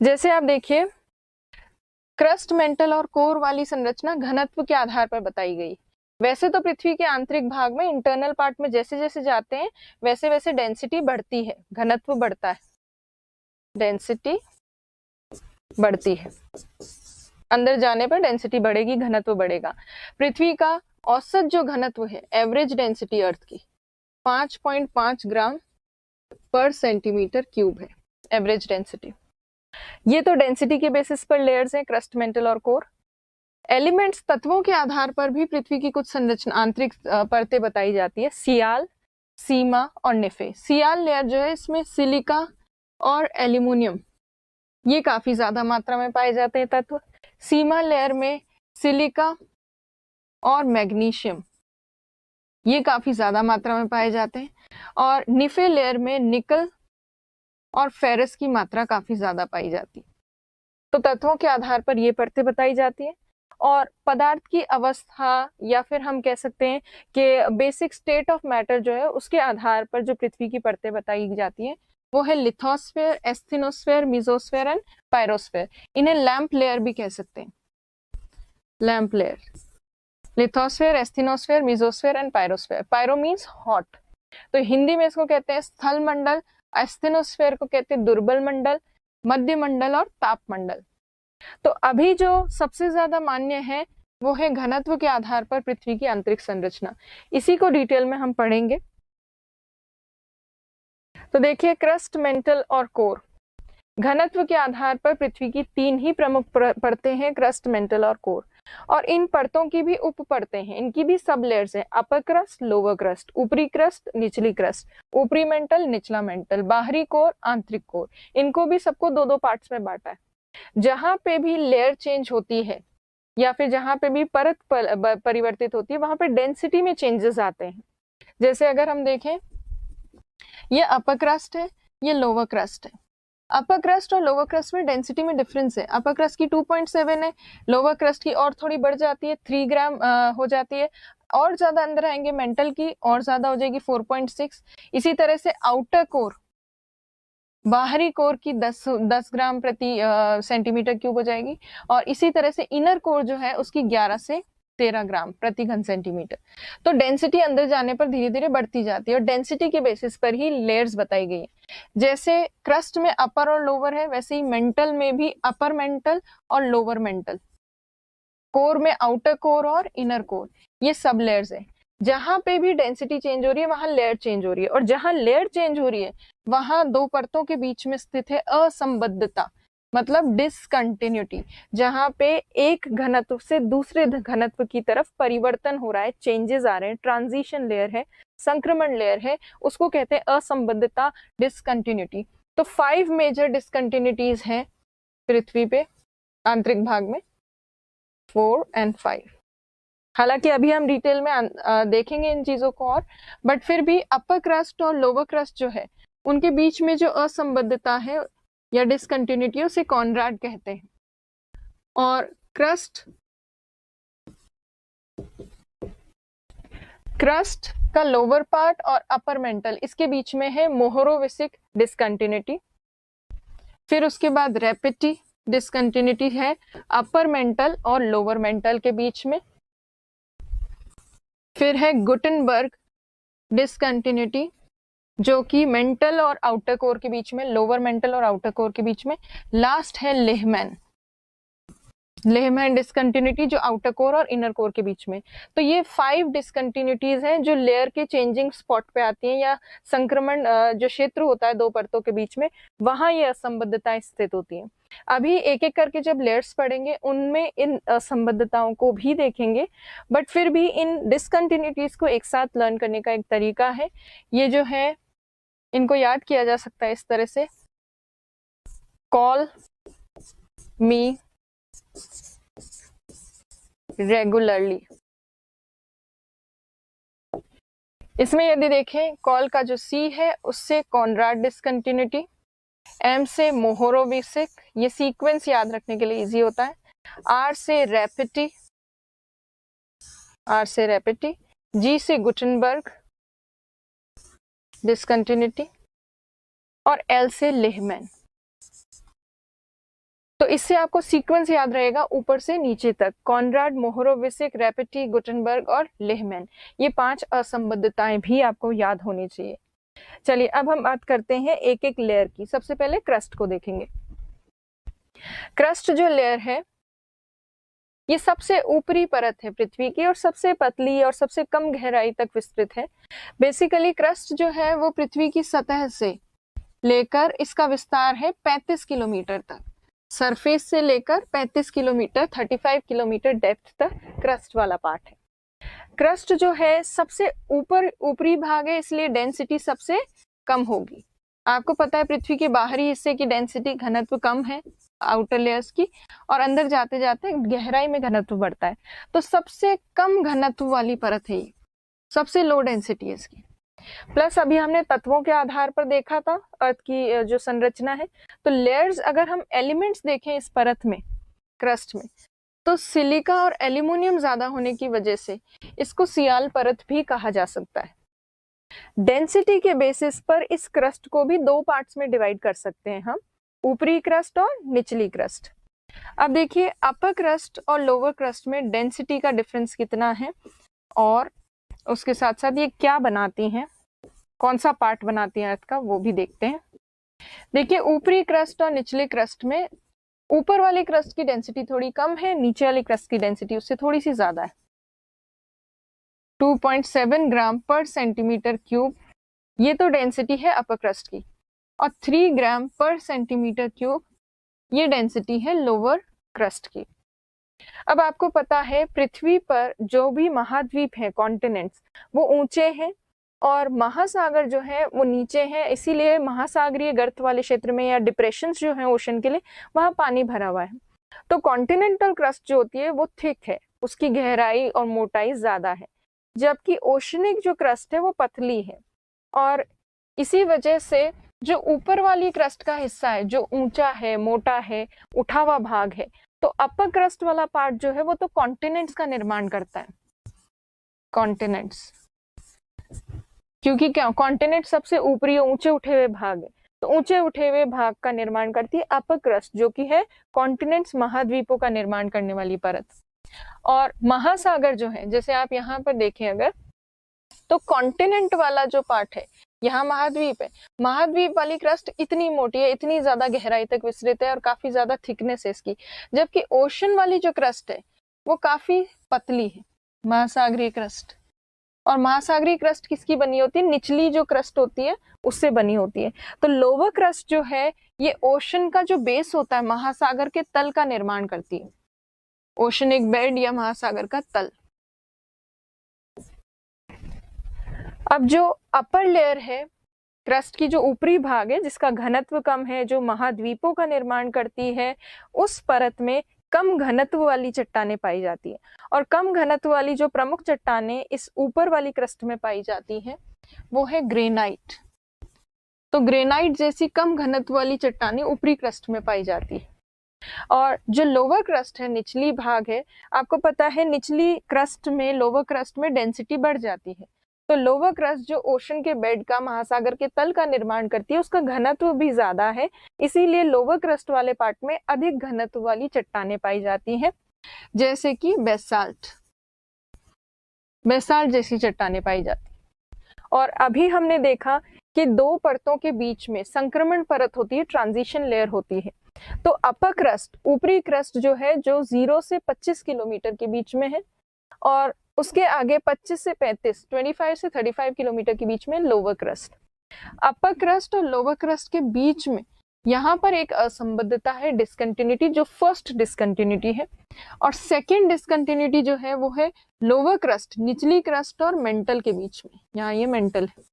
जैसे आप देखिए, क्रस्ट मेंटल और कोर वाली संरचना घनत्व के आधार पर बताई गई। वैसे तो पृथ्वी के आंतरिक भाग में इंटरनल पार्ट में जैसे जैसे जाते हैं वैसे वैसे डेंसिटी बढ़ती है, घनत्व बढ़ता है, डेंसिटी बढ़ती है, अंदर जाने पर डेंसिटी बढ़ेगी, घनत्व बढ़ेगा। पृथ्वी का औसत जो घनत्व है, एवरेज डेंसिटी अर्थ की 5.5 ग्राम पर सेंटीमीटर क्यूब है, एवरेज डेंसिटी। ये तो डेंसिटी के बेसिस पर लेयर्स हैं, क्रस्ट मेंटल और कोर। एलिमेंट्स, तत्वों के आधार पर भी पृथ्वी की कुछ संरचना आंतरिक परतें बताई जाती है, सियाल, सीमा और निफे। सियाल लेयर जो है, इसमें सिलिका और एल्यूमिनियम ये काफी ज्यादा मात्रा में पाए जाते हैं तत्व। सीमा लेयर में सिलिका और मैग्नीशियम ये काफी ज्यादा मात्रा में पाए जाते हैं, और निफे लेयर में निकल और फेरस की मात्रा काफी ज्यादा पाई जाती है। तो तत्वों के आधार पर ये परतें बताई जाती है। और पदार्थ की अवस्था, या फिर हम कह सकते हैं कि बेसिक स्टेट ऑफ मैटर जो है, उसके आधार पर जो पृथ्वी की परतें बताई जाती हैं वो है lithosphere, asthenosphere, mesosphere and pyrosphere. इन्हें लैंप लेयर भी कह सकते हैं, lamp layer. Lithosphere, asthenosphere, mesosphere and pyrosphere. Pyro means hot, तो हिंदी में इसको कहते हैं स्थल मंडल, एस्थेनोस्फेयर को कहते हैं दुर्बल मंडल, मध्य मंडल और ताप मंडल। तो अभी जो सबसे ज्यादा मान्य है वो है घनत्व के आधार पर पृथ्वी की आंतरिक संरचना। इसी को डिटेल में हम पढ़ेंगे। तो देखिए, क्रस्ट, मेंटल और कोर, घनत्व के आधार पर पृथ्वी की 3 ही प्रमुख परतें हैं, क्रस्ट, मेंटल और कोर। और इन परतों की भी उप परतें हैं, इनकी भी सब लेयर्स हैं, अपर क्रस्ट, लोअर क्रस्ट, ऊपरी क्रस्ट, निचली क्रस्ट, ऊपरी मेंटल, निचला मेंटल, बाहरी कोर, आंतरिक कोर। इनको भी सबको 2-2 पार्ट्स में बांटा है। जहां पे भी लेयर चेंज होती है या फिर जहां पे भी परत परिवर्तित होती है, वहां पे डेंसिटी में चेंजेस आते हैं। जैसे अगर हम देखें, ये अपर क्रस्ट है, ये लोअर क्रस्ट है। अपर क्रस्ट और लोअर क्रस्ट में डेंसिटी में डिफरेंस है। अपर क्रस्ट की 2.7 है, लोअर क्रस्ट की और थोड़ी बढ़ जाती है, 3 ग्राम हो जाती है। और ज्यादा अंदर आएंगे मेंटल की, और ज्यादा हो जाएगी, 4.6। इसी तरह से आउटर कोर, बाहरी कोर की 10 ग्राम प्रति सेंटीमीटर क्यूब हो जाएगी। और इसी तरह से इनर कोर जो है उसकी 11 से 13 ग्राम प्रति घन सेंटीमीटर। तो डेंसिटी अंदर जाने पर धीरे धीरे बढ़ती जाती है, और डेंसिटी के बेसिस पर ही लेयर्स बताई गई है। जैसे क्रस्ट में अपर और लोअर है, वैसे ही मेंटल में भी अपर मेंटल और लोअर मेंटल, कोर में आउटर कोर और इनर कोर, ये सब लेयर्स है। जहां पे भी डेंसिटी चेंज हो रही है वहां लेयर चेंज हो रही है, और जहां लेयर चेंज हो रही है वहां दो परतों के बीच में स्थित है असंबद्धता, मतलब डिसकंटिन्यूटी, जहां पे एक घनत्व से दूसरे घनत्व की तरफ परिवर्तन हो रहा है, चेंजेस आ रहे हैं, ट्रांजिशन लेयर है, संक्रमण लेयर है, उसको कहते हैं असंबद्धता, डिसकंटिन्यूटी। तो 5 मेजर डिसकंटिन्यूटीज हैं पृथ्वी पे आंतरिक भाग में, 4 and 5। हालांकि अभी हम डिटेल में देखेंगे इन चीजों को और, बट फिर भी अपर क्रस्ट और लोअर क्रस्ट जो है उनके बीच में जो असंबद्धता है या डिसकंटिन्यूटी उसे कॉनराड कहते हैं। और क्रस्ट का लोअर पार्ट और अपर मेंटल, इसके बीच में है मोहरोविसिक डिसकंटिन्यूटी। फिर उसके बाद रेपिटी डिसकंटिन्यूटी है अपर मेंटल और लोअर मेंटल के बीच में। फिर है गुटेनबर्ग डिसकंटिन्यूटी जो कि मेंटल और आउटर कोर के बीच में, लोअर मेंटल और आउटर कोर के बीच में। लास्ट है लेहमैन डिसकंटिन्यूटी जो आउटर कोर और इनर कोर के बीच में। तो ये 5 डिसकंटिन्यूटीज हैं जो लेयर के चेंजिंग स्पॉट पे आती हैं, या संक्रमण जो क्षेत्र होता है दो परतों के बीच में, वहां ये असंबद्धताएं स्थित होती हैं। अभी एक एक करके जब लेयर्स पढ़ेंगे उनमें इन असंबद्धताओं को भी देखेंगे, बट फिर भी इन डिसकंटिन्यूटीज को एक साथ लर्न करने का एक तरीका है, ये जो है इनको याद किया जा सकता है इस तरह से, कॉल मी रेगुलरली। इसमें यदि देखें, कॉल का जो सी है उससे कॉनराड डिसकंटिन्यूटी, एम से मोहरोविसिक, ये सीक्वेंस याद रखने के लिए इजी होता है, आर से रेपिटी, जी से गुटेनबर्ग डिसकंटिन्यूटी, और एल से लेहमैन। तो इससे आपको सीक्वेंस याद रहेगा ऊपर से नीचे तक, कॉनराड, मोहरोविसिक, रेपिटी, गुटेनबर्ग और लेहमैन, ये 5 असंबद्धताएं भी आपको याद होनी चाहिए। चलिए अब हम बात करते हैं एक एक लेयर की। सबसे पहले क्रस्ट को देखेंगे। क्रस्ट जो लेयर है ये सबसे ऊपरी परत है पृथ्वी की, और सबसे पतली और सबसे कम गहराई तक विस्तृत है। बेसिकली क्रस्ट जो है वो पृथ्वी की सतह से लेकर इसका विस्तार है 35 किलोमीटर तक, सरफेस से लेकर 35 किलोमीटर 35 किलोमीटर डेप्थ तक क्रस्ट वाला पार्ट है। क्रस्ट जो है सबसे ऊपरी भाग है, इसलिए डेंसिटी सबसे कम होगी। आपको पता है पृथ्वी के बाहरी हिस्से की डेंसिटी घनत्व कम है आउटर लेयर्स की, और अंदर जाते जाते गहराई में घनत्व बढ़ता है। तो सबसे कम घनत्व वाली परत है ये, सबसे लो डेंसिटी है इसकी। प्लस अभी हमने तत्वों के आधार पर देखा था अर्थ की जो संरचना है, तो लेयर्स अगर हम एलिमेंट्स देखें इस परत में, क्रस्ट में, तो सिलिका और एल्यूमिनियम ज्यादा होने की वजह से इसको सियाल परत भी कहा जा सकता है। डेंसिटी के बेसिस पर इस क्रस्ट को भी 2 पार्ट्स में डिवाइड कर सकते हैं हम, ऊपरी क्रस्ट और निचली क्रस्ट। अब देखिए अपर क्रस्ट और लोअर क्रस्ट में डेंसिटी का डिफरेंस कितना है, और उसके साथ साथ ये क्या बनाती हैं, कौन सा पार्ट बनाती है अर्थ का, वो भी देखते हैं। देखिए ऊपरी क्रस्ट और निचले क्रस्ट में ऊपर वाली क्रस्ट की डेंसिटी थोड़ी कम है, नीचे वाली क्रस्ट की डेंसिटी उससे थोड़ी सी ज्यादा है। 2.7 ग्राम पर सेंटीमीटर क्यूब, ये तो डेंसिटी है अपर क्रस्ट की, और 3 ग्राम पर सेंटीमीटर क्यूब ये डेंसिटी है लोअर क्रस्ट की। अब आपको पता है पृथ्वी पर जो भी महाद्वीप है, कॉन्टिनेंट्स, वो ऊंचे हैं और महासागर जो है वो नीचे है, इसीलिए महासागरीय गर्त वाले क्षेत्र में या डिप्रेशंस जो है ओशन के लिए, वहां पानी भरा हुआ है। तो कॉन्टिनेंटल क्रस्ट जो होती है वो थिक है, उसकी गहराई और मोटाई ज्यादा है, जबकि ओशनिक जो क्रस्ट है वो पतली है। और इसी वजह से जो ऊपर वाली क्रस्ट का हिस्सा है जो ऊंचा है, मोटा है, उठा हुआ भाग है, तो अपर क्रस्ट वाला पार्ट जो है वो तो कॉन्टिनेंट्स का निर्माण करता है, कॉन्टिनेंट्स, क्योंकि क्या कॉन्टिनेंट सबसे ऊपरी ऊंचे उठे हुए भाग है, तो ऊंचे उठे हुए भाग का निर्माण करती है अपर क्रस्ट, जो कि है कॉन्टिनेंट्स, महाद्वीपों का निर्माण करने वाली परत। और महासागर जो है, जैसे आप यहाँ पर देखें अगर, तो कॉन्टिनेंट वाला जो पार्ट है, यहाँ महाद्वीप है, महाद्वीप वाली क्रस्ट इतनी मोटी है, इतनी ज्यादा गहराई तक विस्तृत है और काफी ज्यादा थिकनेस है इसकी, जबकि ओशन वाली जो क्रस्ट है वो काफी पतली है, महासागरीय क्रस्ट। और महासागरीय क्रस्ट किसकी बनी होती है? निचली जो क्रस्ट होती है उससे बनी होती है। तो लोअर क्रस्ट जो है ये ओशन का जो बेस होता है, महासागर के तल का निर्माण करती है। ओशनिक बेड या महासागर का तल। अब जो अपर लेयर है क्रस्ट की, जो ऊपरी भाग है जिसका घनत्व कम है, जो महाद्वीपों का निर्माण करती है, उस परत में कम घनत्व वाली चट्टानें पाई जाती है। और कम घनत्व वाली जो प्रमुख चट्टानें इस ऊपर वाली क्रस्ट में पाई जाती हैं वो है ग्रेनाइट। तो ग्रेनाइट जैसी कम घनत्व वाली चट्टानें ऊपरी क्रस्ट में पाई जाती है। और जो लोअर क्रस्ट है, निचली भाग है, आपको पता है निचली क्रस्ट में, लोअर क्रस्ट में डेंसिटी बढ़ जाती है। तो लोअर क्रस्ट जो ओशन के बेड का, महासागर के तल का निर्माण करती है, उसका घनत्व भी ज्यादा है, इसीलिए लोअर क्रस्ट वाले पार्ट में अधिक घनत्व वाली चट्टानें पाई जाती हैं, जैसे कि बेसाल्ट जैसी चट्टानें पाई जाती हैं। और अभी हमने देखा कि दो परतों के बीच में संक्रमण परत होती है, ट्रांजिशन लेयर होती है। तो अपर क्रस्ट, ऊपरी क्रस्ट जो है, जो 0 से 25 किलोमीटर के बीच में है, और उसके आगे 25 से 35, 25 से 35 किलोमीटर के बीच में लोअर क्रस्ट। अपर क्रस्ट और लोअर क्रस्ट के बीच में यहाँ पर एक असंबद्धता है, डिस्कंटिन्यूटी, जो फर्स्ट डिस्कंटिन्यूटी है। और सेकेंड डिस्कंटिन्यूटी जो है वो है लोअर क्रस्ट, निचली क्रस्ट और मेंटल के बीच में। यहाँ ये मेंटल है।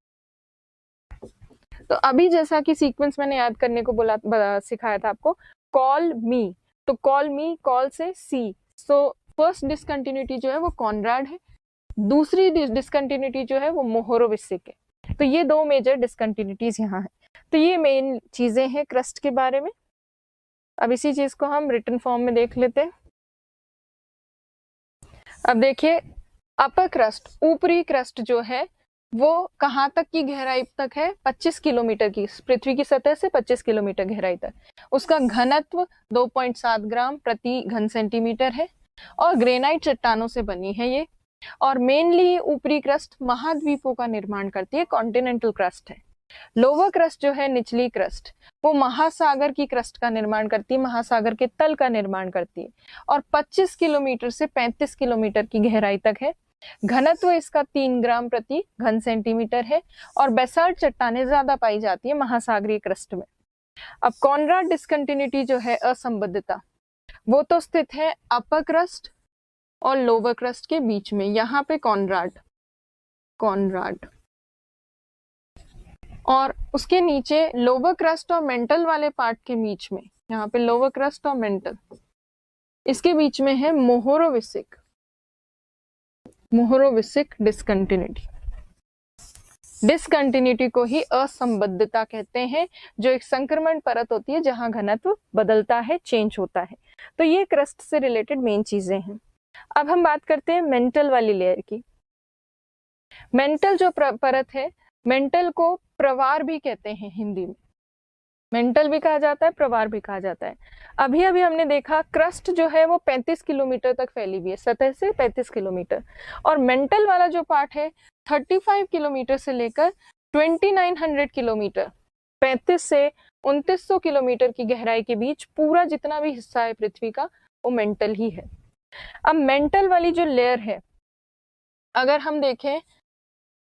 तो अभी जैसा कि सीक्वेंस मैंने याद करने को सिखाया था आपको, कॉल मी, तो कॉल मी, कॉल से सी। सो फर्स्ट डिस्कंटिन्यूटी जो है वो कॉनराड है, दूसरी डिस्कंटिन्यूटी जो है वो मोहोरोविसिक है। तो ये दो मेजर डिस्कंटिन्यूटीज यहाँ है। तो ये मेन चीजें हैं क्रस्ट के बारे में। अब इसी चीज को हम रिटन फॉर्म में देख लेते हैं। अब देखिए, अपर क्रस्ट, ऊपरी क्रस्ट जो है वो कहाँ तक की गहराई तक है? 25 किलोमीटर की, पृथ्वी की सतह से 25 किलोमीटर गहराई तक। उसका घनत्व 2.7 ग्राम प्रति घन सेंटीमीटर है, और ग्रेनाइट चट्टानों से बनी है ये। और मेनली ऊपरी क्रस्ट महाद्वीपों का निर्माण करती है, कॉन्टिनेंटल क्रस्ट है। लोअर क्रस्ट जो है, निचली क्रस्ट, वो महासागर की क्रस्ट का निर्माण करती है, महासागर के तल का निर्माण करती है, और 25 किलोमीटर से 35 किलोमीटर की गहराई तक है। घनत्व इसका 3 ग्राम प्रति घन सेंटीमीटर है, और बेसाल्ट चट्टानें ज्यादा पाई जाती है महासागरीय क्रस्ट में। अब कॉनराड डिस्कंटिन्यूटी जो है, असंबद्धता, वो तो स्थित है अपर क्रस्ट और लोअर क्रस्ट के बीच में। यहाँ पे कॉनराड, और उसके नीचे लोअर क्रस्ट और मेंटल वाले पार्ट के बीच में, यहाँ पे लोअर क्रस्ट और मेंटल, इसके बीच में है मोहोरोविसिक डिस्कंटिन्यूटी। डिस्कंटिन्यूटी को ही असंबद्धता कहते हैं, जो एक संक्रमण परत होती है जहां घनत्व बदलता है, चेंज होता है। तो ये क्रस्ट से रिलेटेड मेन चीजें हैं। अब हम बात करते हैं मेंटल वाली लेयर की। मेंटल जो परत है, मेंटल को प्रवार भी कहते हैं हिंदी में, मेंटल भी कहा जाता है, प्रवार भी कहा जाता है। अभी हमने देखा क्रस्ट जो है वो 35 किलोमीटर तक फैली हुई है, सतह से 35 किलोमीटर, और मेंटल वाला जो पार्ट है 35 किलोमीटर से लेकर 2900 किलोमीटर, 35 से 2900 किलोमीटर की गहराई के बीच पूरा जितना भी हिस्सा है पृथ्वी का, वो मेंटल ही है। अब मेंटल वाली जो लेयर है, अगर हम देखें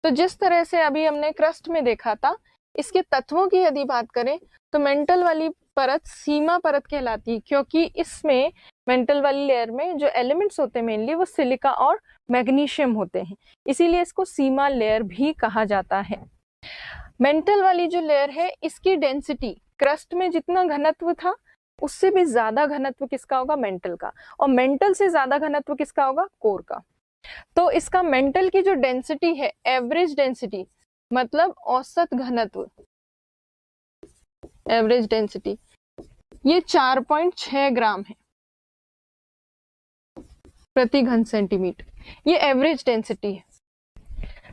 तो जिस तरह से अभी हमने क्रस्ट में देखा था, इसके तत्वों की यदि बात करें तो मेंटल वाली परत सीमा परत कहलाती है, क्योंकि इसमें मेंटल वाली लेयर में जो एलिमेंट्स होते हैं मेनली वो सिलिका और मैग्नीशियम होते हैं, इसीलिए इसको सीमा लेयर भी कहा जाता है। मेंटल वाली जो लेयर है, इसकी डेंसिटी क्रस्ट में जितना घनत्व था उससे भी ज्यादा घनत्व किसका होगा? मेंटल का। और मेंटल से ज्यादा घनत्व किसका होगा? कोर का। तो इसका मेंटल की जो डेंसिटी है, एवरेज डेंसिटी मतलब औसत घनत्व, एवरेज डेंसिटी, ये 4.6 ग्राम है प्रति घन सेंटीमीटर, ये एवरेज डेंसिटी है।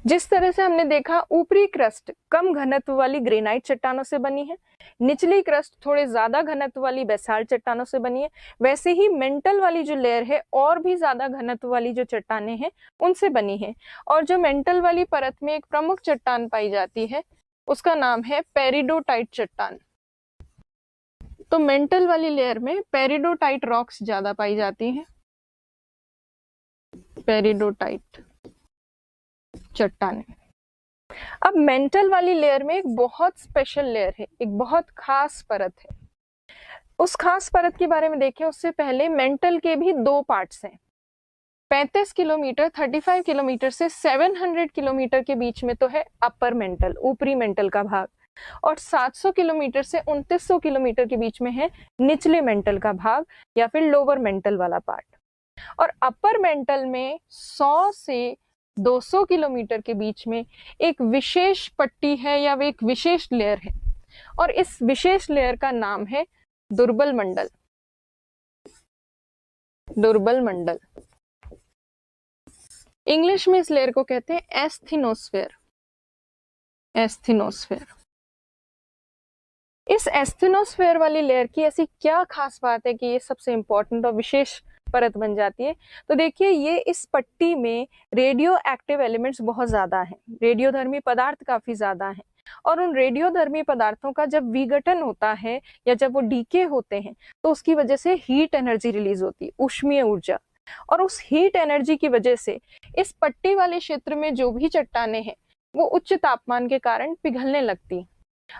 जिस तरह से हमने देखा ऊपरी क्रस्ट कम घनत्व वाली ग्रेनाइट चट्टानों से बनी है, निचली क्रस्ट थोड़े ज्यादा घनत्व वाली बेसाल्ट चट्टानों से बनी है, वैसे ही मेंटल वाली जो लेयर है और भी ज्यादा घनत्व वाली जो चट्टानें हैं उनसे बनी है। और जो मेंटल वाली परत में एक प्रमुख चट्टान पाई जाती है उसका नाम है पेरिडोटाइट चट्टान। तो मेंटल वाली लेयर में पेरिडोटाइट रॉक्स ज्यादा पाई जाती हैं, पेरिडोटाइट। चट्टानें। अब मेंटल वाली लेयर में एक बहुत स्पेशल लेयर है, एक बहुत खास परत है। उस खास परत के बारे में देखें उससे पहले मेंटल के भी दो पार्ट्स हैं। 35 किलोमीटर 35 किलोमीटर से 700 किलोमीटर के बीच में तो है अपर मेंटल, ऊपरी मेंटल का भाग, और 700 किलोमीटर से 2900 किलोमीटर के बीच में है निचले मेंटल का भाग या फिर लोअर मेंटल वाला पार्ट। और अपर मेंटल में 100 से 200 किलोमीटर के बीच में एक विशेष पट्टी है या एक विशेष लेयर है, और इस विशेष लेयर का नाम है दुर्बल मंडल। दुर्बल मंडल, इंग्लिश में इस लेयर को कहते हैं एस्थेनोस्फेयर। एस्थेनोस्फेयर। इस एस्थेनोस्फेयर वाली लेयर की ऐसी क्या खास बात है कि ये सबसे इंपॉर्टेंट और विशेष परत बन जाती है? तो देखिए, ये इस पट्टी में रेडियो एक्टिव एलिमेंट्स बहुत ज्यादा हैं, रेडियोधर्मी पदार्थ काफी ज्यादा हैं, और उन रेडियोधर्मी पदार्थों का जब विघटन होता है या जब वो डीके होते हैं तो उसकी वजह से हीट एनर्जी रिलीज होती है, ऊष्मीय ऊर्जा, और उस हीट एनर्जी की वजह से इस पट्टी वाले क्षेत्र में जो भी चट्टानें हैं वो उच्च तापमान के कारण पिघलने लगती,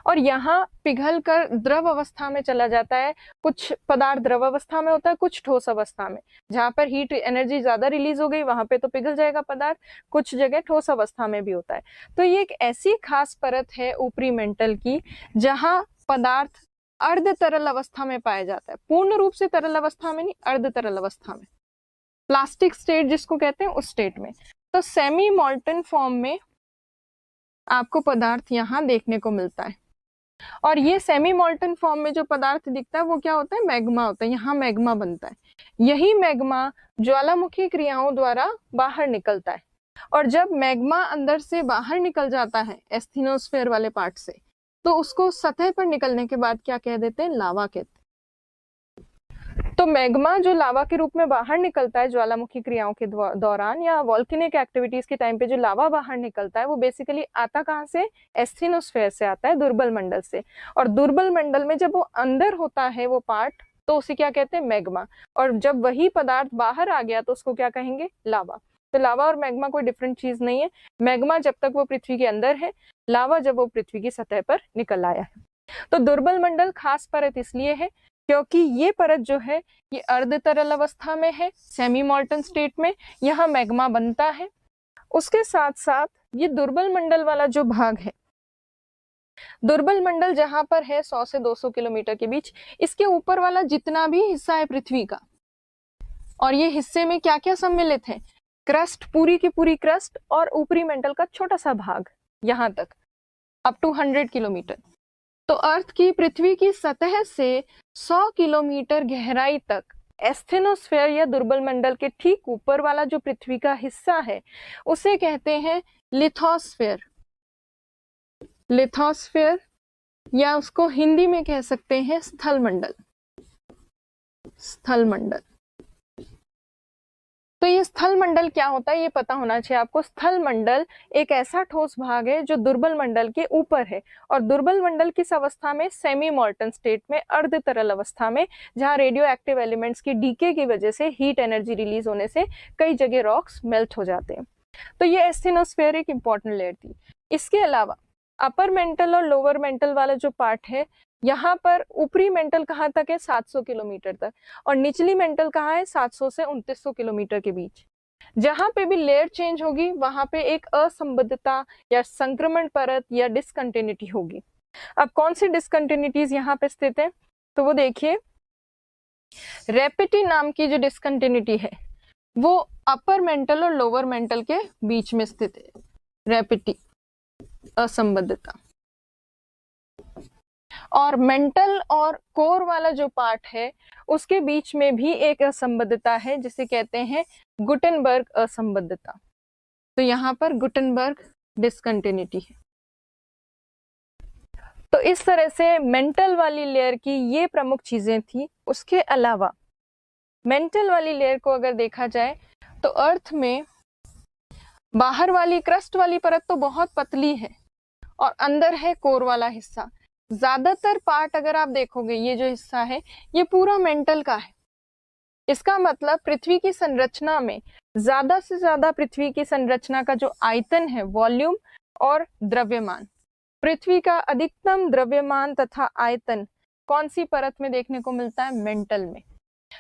और यहाँ पिघल कर द्रव अवस्था में चला जाता है। कुछ पदार्थ द्रव अवस्था में होता है, कुछ ठोस अवस्था में। जहां पर हीट एनर्जी ज्यादा रिलीज हो गई वहां पे तो पिघल जाएगा पदार्थ, कुछ जगह ठोस अवस्था में भी होता है। तो ये एक ऐसी खास परत है ऊपरी मेंटल की जहां पदार्थ अर्ध तरल अवस्था में पाया जाता है, पूर्ण रूप से तरल अवस्था में नहीं, अर्ध तरल अवस्था में, प्लास्टिक स्टेट जिसको कहते हैं उस स्टेट में। तो सेमी मॉल्टन फॉर्म में आपको पदार्थ यहाँ देखने को मिलता है, और ये सेमी मॉल्टन फॉर्म में जो पदार्थ दिखता है वो क्या होता है? मैग्मा होता है। यहाँ मैग्मा बनता है, यही मैग्मा ज्वालामुखी क्रियाओं द्वारा बाहर निकलता है, और जब मैग्मा अंदर से बाहर निकल जाता है एस्थेनोस्फेयर वाले पार्ट से, तो उसको सतह पर निकलने के बाद क्या कह देते हैं? लावा कहते हैं। तो मैग्मा जो लावा के रूप में बाहर निकलता है ज्वालामुखी क्रियाओं के दौरान या वॉल्केनिक एक्टिविटीज के टाइम पे जो लावा बाहर निकलता है वो बेसिकली आता कहाँ से? एस्थेनोस्फेयर से आता है, दुर्बल मंडल से। और दुर्बल मंडल में जब वो अंदर होता है वो पार्ट, तो उसे क्या कहते हैं? मैग्मा। और जब वही पदार्थ बाहर आ गया तो उसको क्या कहेंगे? लावा। तो लावा और मैग्मा कोई डिफरेंट चीज नहीं है। मैग्मा जब तक वो पृथ्वी के अंदर है, लावा जब वो पृथ्वी की सतह पर निकल आया है। तो दुर्बल मंडल खास परत इसलिए है क्योंकि ये परत जो है ये अर्ध तरल अवस्था में है, सेमी मॉल्टन स्टेट में, यहाँ मैग्मा बनता है। उसके साथ साथ ये दुर्बल मंडल वाला जो भाग है, दुर्बल मंडल जहां पर है 100 से 200 किलोमीटर के बीच, इसके ऊपर वाला जितना भी हिस्सा है पृथ्वी का, और ये हिस्से में क्या क्या सम्मिलित है? क्रस्ट, पूरी की पूरी क्रस्ट, और ऊपरी मंडल का छोटा सा भाग यहाँ तक, अप टू 100 किलोमीटर। तो अर्थ की, पृथ्वी की सतह से 100 किलोमीटर गहराई तक एस्थेनोस्फेयर या दुर्बल मंडल के ठीक ऊपर वाला जो पृथ्वी का हिस्सा है उसे कहते हैं लिथोस्फेयर। लिथोस्फेयर, या उसको हिंदी में कह सकते हैं स्थल मंडल। स्थल मंडल। तो ये स्थल मंडल क्या होता है ये पता होना चाहिए आपको। स्थल मंडल एक ऐसा ठोस भाग है जो दुर्बल मंडल के ऊपर है, और दुर्बल मंडल किस अवस्था में? सेमी मॉल्टन स्टेट में, अर्ध तरल अवस्था में, जहां रेडियो एक्टिव एलिमेंट्स की डीके की वजह से हीट एनर्जी रिलीज होने से कई जगह रॉक्स मेल्ट हो जाते हैं। तो ये एस्थेनोस्फेयर एक इंपॉर्टेंट लेयर थी। इसके अलावा अपर मेंटल और लोअर मेंटल वाला जो पार्ट है, यहाँ पर ऊपरी मेंटल कहाँ तक है? 700 किलोमीटर तक, और निचली मेंटल कहाँ है? 700 से 2900 किलोमीटर के बीच। जहां पे भी लेयर चेंज होगी वहां पे एक असंबद्धता या संक्रमण परत या डिसकंटिन्यूटी होगी। अब कौन सी डिसकंटिन्यूटीज यहाँ पे स्थित है? तो वो देखिए, रेपिटी नाम की जो डिसकंटिन्यूटी है वो अपर मेंटल और लोअर मेंटल के बीच में स्थित है। रेपिटी, असंबद्धता। और मेंटल और कोर वाला जो पार्ट है उसके बीच में भी एक असंबद्धता है जिसे कहते हैं गुटेनबर्ग असंबद्धता। तो यहाँ पर गुटेनबर्ग डिसकंटिन्यूटी है। तो इस तरह से मेंटल वाली लेयर की ये प्रमुख चीजें थी। उसके अलावा मेंटल वाली लेयर को अगर देखा जाए तो अर्थ में बाहर वाली क्रस्ट वाली परत तो बहुत पतली है और अंदर है कोर वाला हिस्सा। ज्यादातर पार्ट अगर आप देखोगे ये जो हिस्सा है ये पूरा मेंटल का है। इसका मतलब पृथ्वी की संरचना में ज्यादा से ज्यादा पृथ्वी की संरचना का जो आयतन है, वॉल्यूम और द्रव्यमान, पृथ्वी का अधिकतम द्रव्यमान तथा आयतन कौन सी परत में देखने को मिलता है? मेंटल में।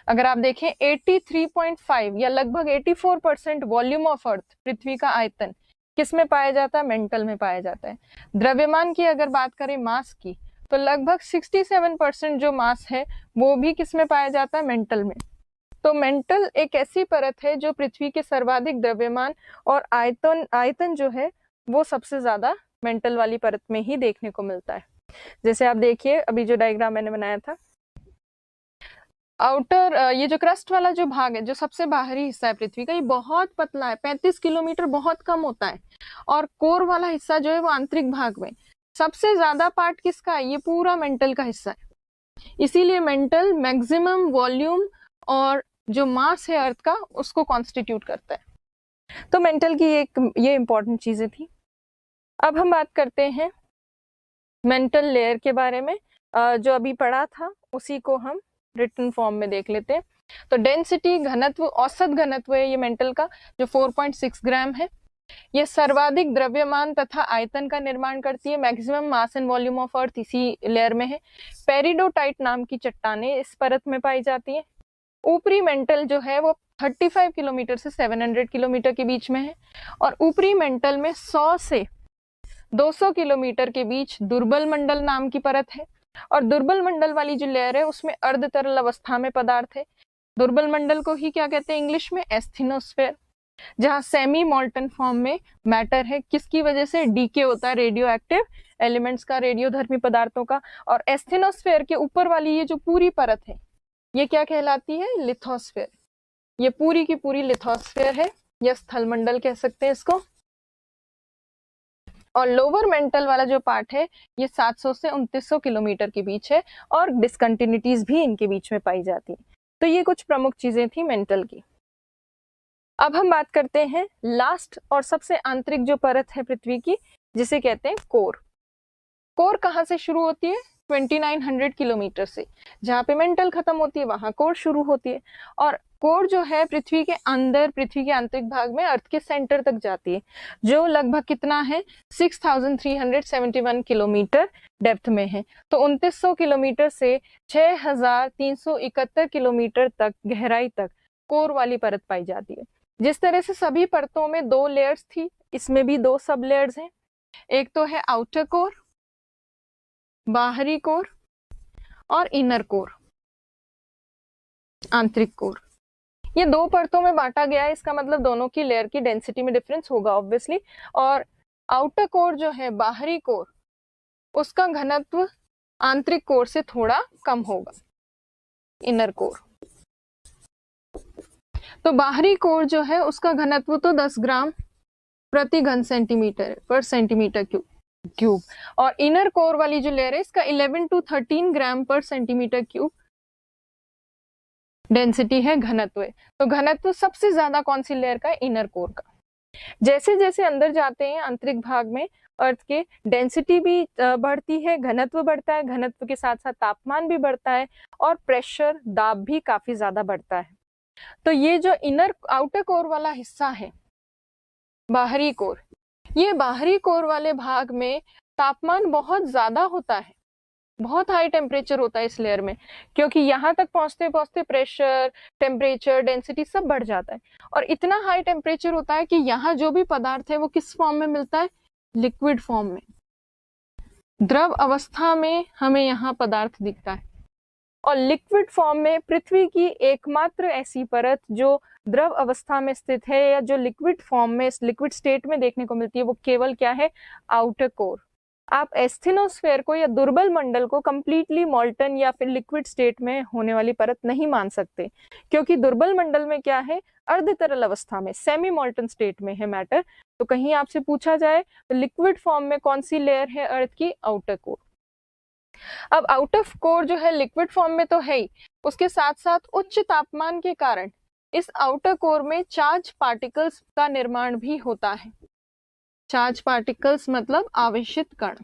अगर आप देखें 83.5 या लगभग 84% वॉल्यूम ऑफ अर्थ, पृथ्वी का आयतन किस में पाया जाता है? मेंटल में पाया जाता है। द्रव्यमान की अगर बात करें मास की, तो लगभग 67% जो मास है वो भी किस में पाया जाता है? मेंटल में। तो मेंटल एक ऐसी परत है जो पृथ्वी के सर्वाधिक द्रव्यमान और आयतन जो है वो सबसे ज्यादा मेंटल वाली परत में ही देखने को मिलता है। जैसे आप देखिए अभी जो डायग्राम मैंने बनाया था, आउटर ये जो क्रस्ट वाला जो भाग है, जो सबसे बाहरी हिस्सा है पृथ्वी का, ये बहुत पतला है, 35 किलोमीटर, बहुत कम होता है। और कोर वाला हिस्सा जो है वो आंतरिक भाग में, सबसे ज्यादा पार्ट किसका है? ये पूरा मेंटल का हिस्सा है। इसीलिए मेंटल मैक्सिमम वॉल्यूम और जो मास है अर्थ का उसको कॉन्स्टिट्यूट करता है। तो मेंटल की ये इंपॉर्टेंट चीजें थी। अब हम बात करते हैं मेंटल लेयर के बारे में। जो अभी पढ़ा था उसी को हम रिटन फॉर्म में देख लेते हैं। तो डेंसिटी, घनत्व, औसत घनत्व है ये मेंटल का, जो 4.6 ग्राम है। ये सर्वाधिक द्रव्यमान तथा आयतन का निर्माण करती है। Maximum mass and volume of earth इसी लेयर में है। पेरिडोटाइट नाम की चट्टानें इस परत में पाई जाती है। ऊपरी मेंटल जो है वो 35 किलोमीटर से 700 किलोमीटर के बीच में है। और ऊपरी मेंटल में 100 से 200 किलोमीटर के बीच दुर्बल मंडल नाम की परत है। और दुर्बल मंडल वाली जो लेयर है उसमें अर्ध तरल अवस्था में पदार्थ है। दुर्बल मंडल को ही क्या कहते हैं इंग्लिश में? एस्थेनोस्फेयर। जहां सेमी मोल्टन फॉर्म में मैटर है, किसकी वजह से? डीके होता है रेडियो एक्टिव एलिमेंट्स का, रेडियोधर्मी पदार्थों का। और एस्थेनोस्फेयर के ऊपर वाली ये जो पूरी परत है ये क्या कहलाती है? लिथोस्फेयर। ये पूरी की पूरी लिथोस्फेयर है, या स्थलमंडल कह सकते हैं इसको। और लोअर मेंटल वाला जो पार्ट है ये 700 से 2900 किलोमीटर के बीच है, और डिसकंटिन्यूटीज भी इनके बीच में पाई जाती है। तो ये कुछ प्रमुख चीजें थी मेंटल की। अब हम बात करते हैं लास्ट और सबसे आंतरिक जो परत है पृथ्वी की, जिसे कहते हैं कोर। कोर कहाँ से शुरू होती है? 2900 किलोमीटर से। जहाँ पे मेंटल खत्म होती है वहां कोर शुरू होती है। और कोर जो है पृथ्वी के अंदर, पृथ्वी के आंतरिक भाग में अर्थ के सेंटर तक जाती है, जो लगभग कितना है? 6371 किलोमीटर डेप्थ में है। तो 2900 किलोमीटर से 6371 किलोमीटर तक गहराई तक कोर वाली परत पाई जाती है। जिस तरह से सभी परतों में 2 लेयर्स थी, इसमें भी 2 सब लेयर्स हैं। एक तो है आउटर कोर, बाहरी कोर, और इनर कोर, आंतरिक कोर। ये 2 परतों में बांटा गया है, इसका मतलब दोनों की लेयर की डेंसिटी में डिफरेंस होगा ऑब्वियसली। और आउटर कोर जो है, बाहरी कोर, उसका घनत्व आंतरिक कोर से थोड़ा कम होगा, इनर कोर। तो बाहरी कोर जो है उसका घनत्व तो 10 ग्राम प्रति घन सेंटीमीटर पर सेंटीमीटर क्यूब। और इनर कोर वाली जो लेयर है इसका 11 to 13 ग्राम पर सेंटीमीटर क्यूब डेंसिटी है, घनत्व है। तो घनत्व सबसे ज्यादा कौन सी लेयर का है? इनर कोर का। जैसे जैसे अंदर जाते हैं आंतरिक भाग में अर्थ के, डेंसिटी भी बढ़ती है, घनत्व बढ़ता है, घनत्व के साथ साथ तापमान भी बढ़ता है, और प्रेशर, दाब भी काफी ज्यादा बढ़ता है। तो ये जो इनर आउटर कोर वाला हिस्सा है, बाहरी कोर, ये बाहरी कोर वाले भाग में तापमान बहुत ज्यादा होता है, बहुत हाई टेम्परेचर होता है इस लेयर में, क्योंकि यहाँ तक पहुंचते पहुंचते प्रेशर, टेम्परेचर, डेंसिटी सब बढ़ जाता है। और इतना हाई टेम्परेचर होता है कि यहाँ जो भी पदार्थ है वो किस फॉर्म में मिलता है? लिक्विड फॉर्म में, द्रव अवस्था में हमें यहाँ पदार्थ दिखता है। और लिक्विड फॉर्म में पृथ्वी की एकमात्र ऐसी परत जो द्रव अवस्था में स्थित है, या जो लिक्विड फॉर्म में, लिक्विड स्टेट में देखने को मिलती है, वो केवल क्या है? Outer core. आप एस्थेनोस्फेयर को या दुर्बल मंडल को कंप्लीटली मॉल्टन या फिर लिक्विड स्टेट में होने वाली परत नहीं मान सकते, क्योंकि दुर्बल मंडल में क्या है? अर्ध तरल अवस्था में, सेमी मॉल्टन स्टेट में है मैटर। तो कहीं आपसे पूछा जाए तो लिक्विड फॉर्म में कौन सी लेयर है अर्थ की? Outer core. अब आउटर कोर जो है लिक्विड फॉर्म में तो है ही, उसके साथ साथ उच्च तापमान के कारण इस आउटर कोर में चार्ज पार्टिकल्स का निर्माण भी होता है। चार्ज पार्टिकल्स मतलब आवेशित कण।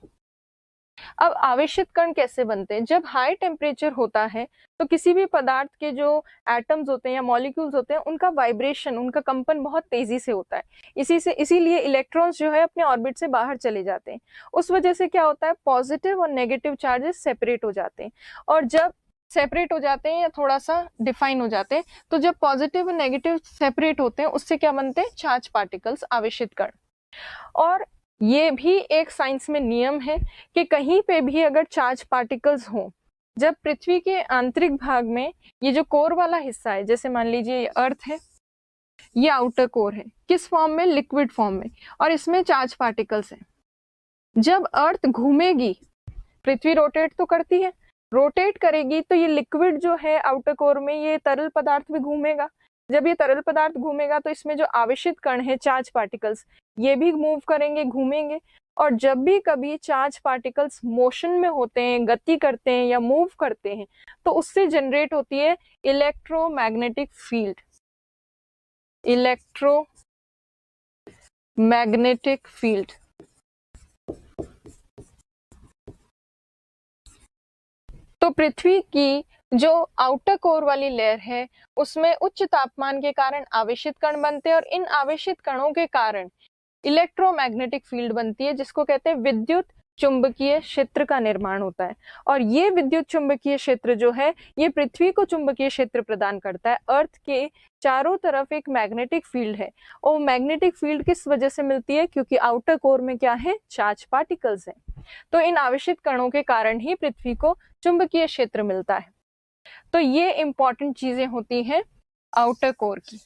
अब आवेशित कण कैसे बनते हैं? जब हाई टेम्परेचर होता है तो किसी भी पदार्थ के जो एटम्स होते हैं या मॉलिक्यूल्स होते हैं उनका वाइब्रेशन, उनका कंपन बहुत तेजी से होता है। इसीलिए इलेक्ट्रॉन्स जो है अपने ऑर्बिट से बाहर चले जाते हैं। उस वजह से क्या होता है, पॉजिटिव और नेगेटिव चार्जेस सेपरेट हो जाते हैं, और जब सेपरेट हो जाते हैं या थोड़ा सा डिफाइन हो जाते हैं, तो जब पॉजिटिव और नेगेटिव सेपरेट होते हैं उससे क्या बनते हैं, चार्ज पार्टिकल्स, आवेशित कण। और ये भी एक साइंस में नियम है कि कहीं पे भी अगर चार्ज पार्टिकल्स हो, जब पृथ्वी के आंतरिक भाग में ये जो कोर वाला हिस्सा है, जैसे मान लीजिए ये अर्थ है, ये आउटर कोर है, किस फॉर्म में, लिक्विड फॉर्म में, और इसमें चार्ज पार्टिकल्स हैं। जब अर्थ घूमेगी, पृथ्वी रोटेट तो करती है, रोटेट करेगी तो ये लिक्विड जो है आउटर कोर में, ये तरल पदार्थ भी घूमेगा। जब ये तरल पदार्थ घूमेगा तो इसमें जो आवेशित कण है, चार्ज पार्टिकल्स, ये भी मूव करेंगे, घूमेंगे। और जब भी कभी चार्ज पार्टिकल्स मोशन में होते हैं, गति करते हैं या मूव करते हैं, तो उससे जनरेट होती है इलेक्ट्रोमैग्नेटिक फील्ड। Electromagnetic field. तो पृथ्वी की जो आउटर कोर वाली लेयर है उसमें उच्च तापमान के कारण आवेशित कण बनते हैं, और इन आवेशित कणों के कारण इलेक्ट्रोमैग्नेटिक फील्ड बनती है, जिसको कहते हैं विद्युत चुंबकीय क्षेत्र का निर्माण होता है। और ये विद्युत चुंबकीय क्षेत्र जो है, ये पृथ्वी को चुंबकीय क्षेत्र प्रदान करता है। अर्थ के चारों तरफ एक मैग्नेटिक फील्ड है, और मैग्नेटिक फील्ड किस वजह से मिलती है, क्योंकि आउटर कोर में क्या है, चार्ज पार्टिकल्स हैं। तो इन आवेशित कणों के कारण ही पृथ्वी को चुंबकीय क्षेत्र मिलता है। तो ये इंपॉर्टेंट चीजें होती हैं आउटर कोर की।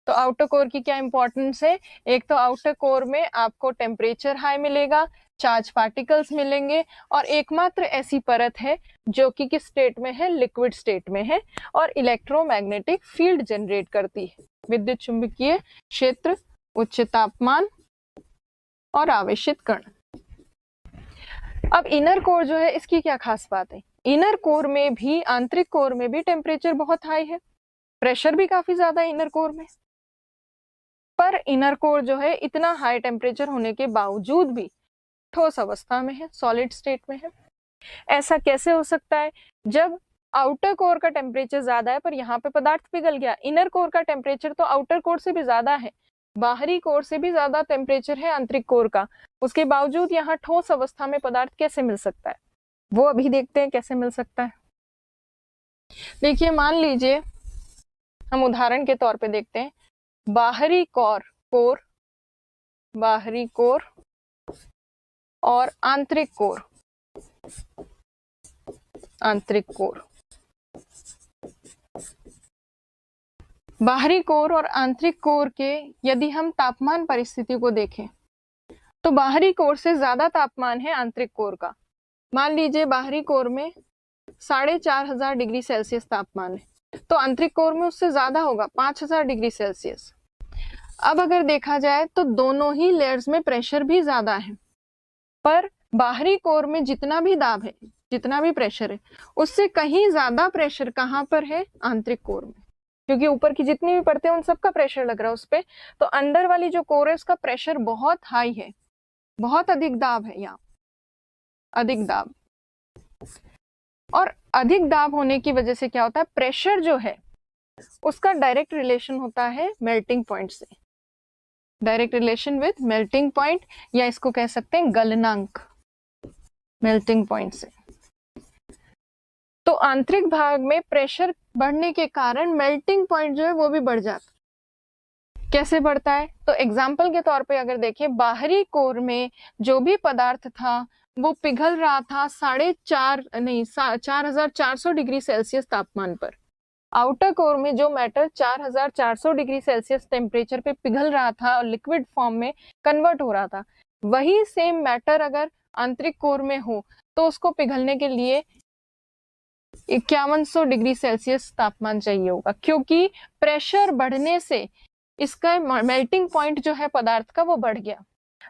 तो आउटर कोर की क्या इंपॉर्टेंस है? एक तो आउटर कोर में आपको टेम्परेचर हाई मिलेगा, चार्ज पार्टिकल्स मिलेंगे, और एकमात्र ऐसी परत है जो कि किस स्टेट में है, लिक्विड स्टेट में है, और इलेक्ट्रोमैग्नेटिक फील्ड जनरेट करती है, विद्युत चुंबकीय क्षेत्र, उच्च तापमान और आवेशित कण। अब इनर कोर जो है, इसकी क्या खास बात है? इनर कोर में भी, आंतरिक कोर में भी टेम्परेचर बहुत हाई है, प्रेशर भी काफी ज्यादा है इनर कोर में, पर इनर कोर जो है इतना हाई टेम्परेचर होने के बावजूद भी ठोस अवस्था में है, सॉलिड स्टेट में है। ऐसा कैसे हो सकता है? जब आउटर कोर का टेम्परेचर ज्यादा है पर यहाँ पे पदार्थ पिघल गया। इनर कोर का टेम्परेचर तो आउटर कोर से भी ज्यादा है, बाहरी कोर से भी ज्यादा टेम्परेचर है आंतरिक कोर का, उसके बावजूद यहाँ ठोस अवस्था में पदार्थ कैसे मिल सकता है, वो अभी देखते हैं कैसे मिल सकता है। देखिए, मान लीजिए हम उदाहरण के तौर पे देखते हैं, बाहरी कोर और आंतरिक कोर। बाहरी कोर और आंतरिक कोर के यदि हम तापमान परिस्थिति को देखें तो बाहरी कोर से ज्यादा तापमान है आंतरिक कोर का। मान लीजिए बाहरी कोर में 4500 डिग्री सेल्सियस तापमान है, तो आंतरिक कोर में उससे ज्यादा होगा, 5000 डिग्री सेल्सियस। अब अगर देखा जाए तो दोनों ही लेयर्स में प्रेशर भी ज्यादा है, पर बाहरी कोर में जितना भी दाब है, जितना भी प्रेशर है, उससे कहीं ज्यादा प्रेशर कहाँ पर है, आंतरिक कोर में, क्योंकि ऊपर की जितनी भी परतें उन सबका प्रेशर लग रहा है उस पर। तो अंदर वाली जो कोर है उसका प्रेशर बहुत हाई है, बहुत अधिक दाब है, यहाँ अधिक दाब। और अधिक दाब होने की वजह से क्या होता है, प्रेशर जो है उसका डायरेक्ट रिलेशन होता है मेल्टिंग पॉइंट से, direct relation with melting point, या इसको कह सकते हैं गलनांक, मेल्टिंग पॉइंट से। तो आंतरिक भाग में प्रेशर बढ़ने के कारण मेल्टिंग पॉइंट जो है वो भी बढ़ जाता है। कैसे बढ़ता है? तो एग्जाम्पल के तौर पे अगर देखें, बाहरी कोर में जो भी पदार्थ था वो पिघल रहा था 4400 डिग्री सेल्सियस तापमान पर। आउटर कोर में जो मैटर 4400 डिग्री सेल्सियस टेम्परेचर पे पिघल रहा था और लिक्विड फॉर्म में कन्वर्ट हो रहा था, वही सेम मैटर अगर आंतरिक कोर में हो तो उसको पिघलने के लिए 5100 डिग्री सेल्सियस तापमान चाहिए होगा, क्योंकि प्रेशर बढ़ने से इसका मेल्टिंग पॉइंट जो है पदार्थ का वो बढ़ गया।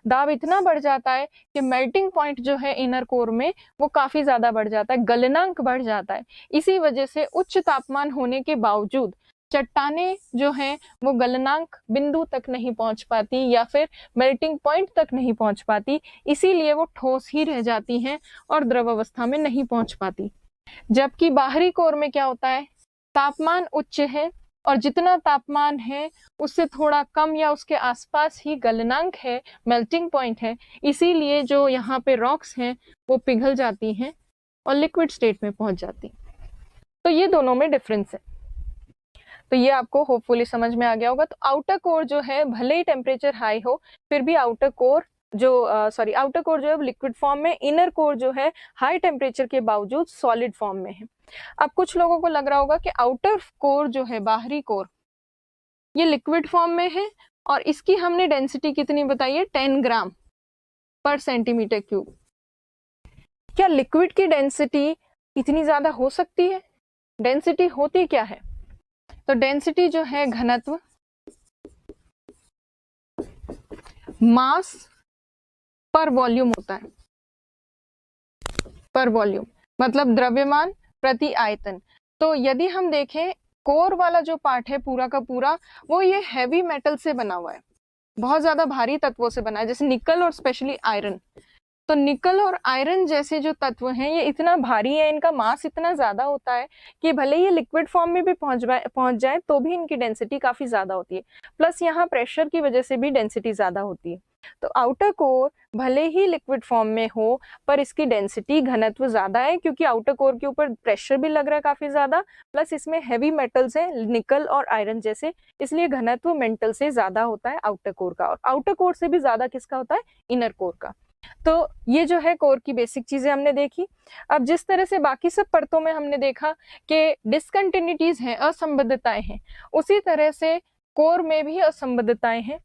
दाब इतना बढ़ जाता है कि मेल्टिंग पॉइंट जो है इनर कोर में वो काफी ज्यादा बढ़ जाता है, गलनांक बढ़ जाता है। इसी वजह से उच्च तापमान होने के बावजूद चट्टाने जो हैं वो गलनांक बिंदु तक नहीं पहुंच पाती या फिर मेल्टिंग पॉइंट तक नहीं पहुंच पाती, इसीलिए वो ठोस ही रह जाती हैं और द्रव अवस्था में नहीं पहुंच पाती। जबकि बाहरी कोर में क्या होता है, तापमान उच्च है और जितना तापमान है उससे थोड़ा कम या उसके आसपास ही गलनांक है, मेल्टिंग पॉइंट है, इसीलिए जो यहाँ पे रॉक्स हैं वो पिघल जाती हैं और लिक्विड स्टेट में पहुंच जाती। तो ये दोनों में डिफरेंस है। तो ये आपको होपफुली समझ में आ गया होगा। तो आउटर कोर जो है भले ही टेम्परेचर हाई हो फिर भी आउटर कोर जो है लिक्विड फॉर्म में, इनर कोर जो है हाई टेम्परेचर के बावजूद सॉलिड फॉर्म में है। अब कुछ लोगों को लग रहा होगा कि आउटर कोर जो है, बाहरी कोर, ये लिक्विड फॉर्म में है और इसकी हमने डेंसिटी कितनी बताई है, 10 ग्राम पर सेंटीमीटर क्यूब। क्या लिक्विड की डेंसिटी इतनी ज्यादा हो सकती है? डेंसिटी होती क्या है? तो डेंसिटी जो है घनत्व, मास पर वॉल्यूम होता है। पर वॉल्यूम मतलब द्रव्यमान प्रति आयतन। तो यदि हम देखें कोर वाला जो पार्ट है पूरा का पूरा, वो ये हैवी मेटल से बना हुआ है, बहुत ज्यादा भारी तत्वों से बना है, जैसे निकल और स्पेशली आयरन। तो निकल और आयरन जैसे जो तत्व हैं ये इतना भारी है, इनका मास इतना ज्यादा होता है कि भले ये लिक्विड फॉर्म में भी पहुंच जाए तो भी इनकी डेंसिटी काफी ज्यादा होती है। प्लस यहाँ प्रेशर की वजह से भी डेंसिटी ज्यादा होती है। तो आउटर कोर भले ही लिक्विड फॉर्म में हो पर इसकी डेंसिटी, घनत्व ज्यादा है, क्योंकि आउटर कोर के ऊपर प्रेशर भी लग रहा है काफी ज्यादा, प्लस इसमें हैवी मेटल्स हैं निकल और आयरन जैसे, इसलिए घनत्व मेंटल से ज्यादा होता है आउटर कोर का। और आउटर कोर से भी ज्यादा किसका होता है, इनर कोर का। तो ये जो है कोर की बेसिक चीजें हमने देखी। अब जिस तरह से बाकी सब परतों में हमने देखा कि डिसकंटिन्यूटीज हैं, असंबद्धताएं हैं, उसी तरह से कोर में भी असंबद्धताएं हैं।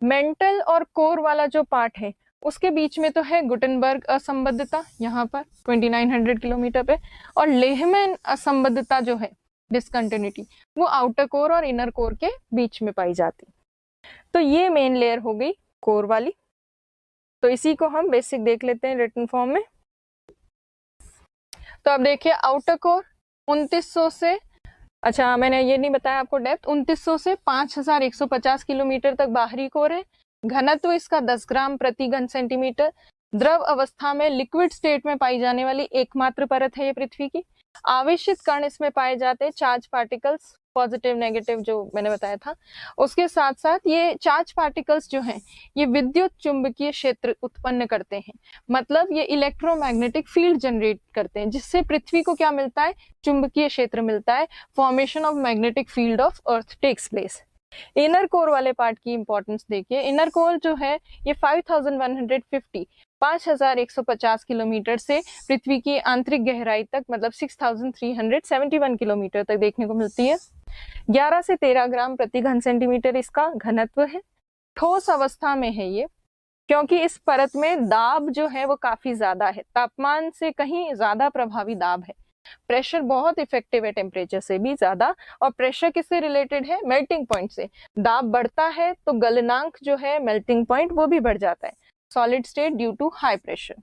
मेंटल और कोर वाला जो पार्ट है उसके बीच में तो है गुटेनबर्ग असंबद्धता यहाँ पर 2900 किलोमीटर पे, और लेहमैन असंबद्धता जो है डिसकंटिन्यूटी, वो आउटर कोर और इनर कोर के बीच में पाई जाती। तो ये मेन लेयर हो गई कोर वाली। तो इसी को हम बेसिक देख लेते हैं रिटन फॉर्म में। तो अब देखिए आउटर कोर 2900 से, अच्छा मैंने ये नहीं बताया आपको, डेप्थ 2900 से 5150 किलोमीटर तक बाहरी कोर है। घनत्व इसका 10 ग्राम प्रति घन सेंटीमीटर। द्रव अवस्था में लिक्विड स्टेट में पाई जाने वाली एकमात्र परत है ये पृथ्वी की। आवेशित कण इसमें पाए जाते हैं, चार्ज पार्टिकल्स, पॉजिटिव नेगेटिव जो मैंने बताया था। उसके साथ साथ ये चार्ज पार्टिकल्स जो हैं ये विद्युत चुंबकीय क्षेत्र उत्पन्न करते हैं, मतलब ये इलेक्ट्रोमैग्नेटिक फील्ड जनरेट करते हैं, जिससे पृथ्वी को क्या मिलता है, चुंबकीय क्षेत्र मिलता है। Formation of magnetic field of earth takes place. Inner core वाले पार्ट की इंपॉर्टेंस देखिए। इनर कोर जो है ये 5150 किलोमीटर से पृथ्वी की आंतरिक गहराई तक, मतलब 6371 किलोमीटर तक देखने को मिलती है। 11 से 13 ग्राम प्रति घन सेंटीमीटर इसका घनत्व है। ठोस अवस्था में है ये, क्योंकि इस परत में दाब जो है वो काफी ज्यादा है, तापमान से कहीं ज्यादा प्रभावी दाब है। प्रेशर बहुत इफेक्टिव है टेम्परेचर से भी ज्यादा, और प्रेशर किससे रिलेटेड है, मेल्टिंग पॉइंट से। दाब बढ़ता है तो गलनांक जो है, मेल्टिंग पॉइंट, वो भी बढ़ जाता है, solid state due to high pressure.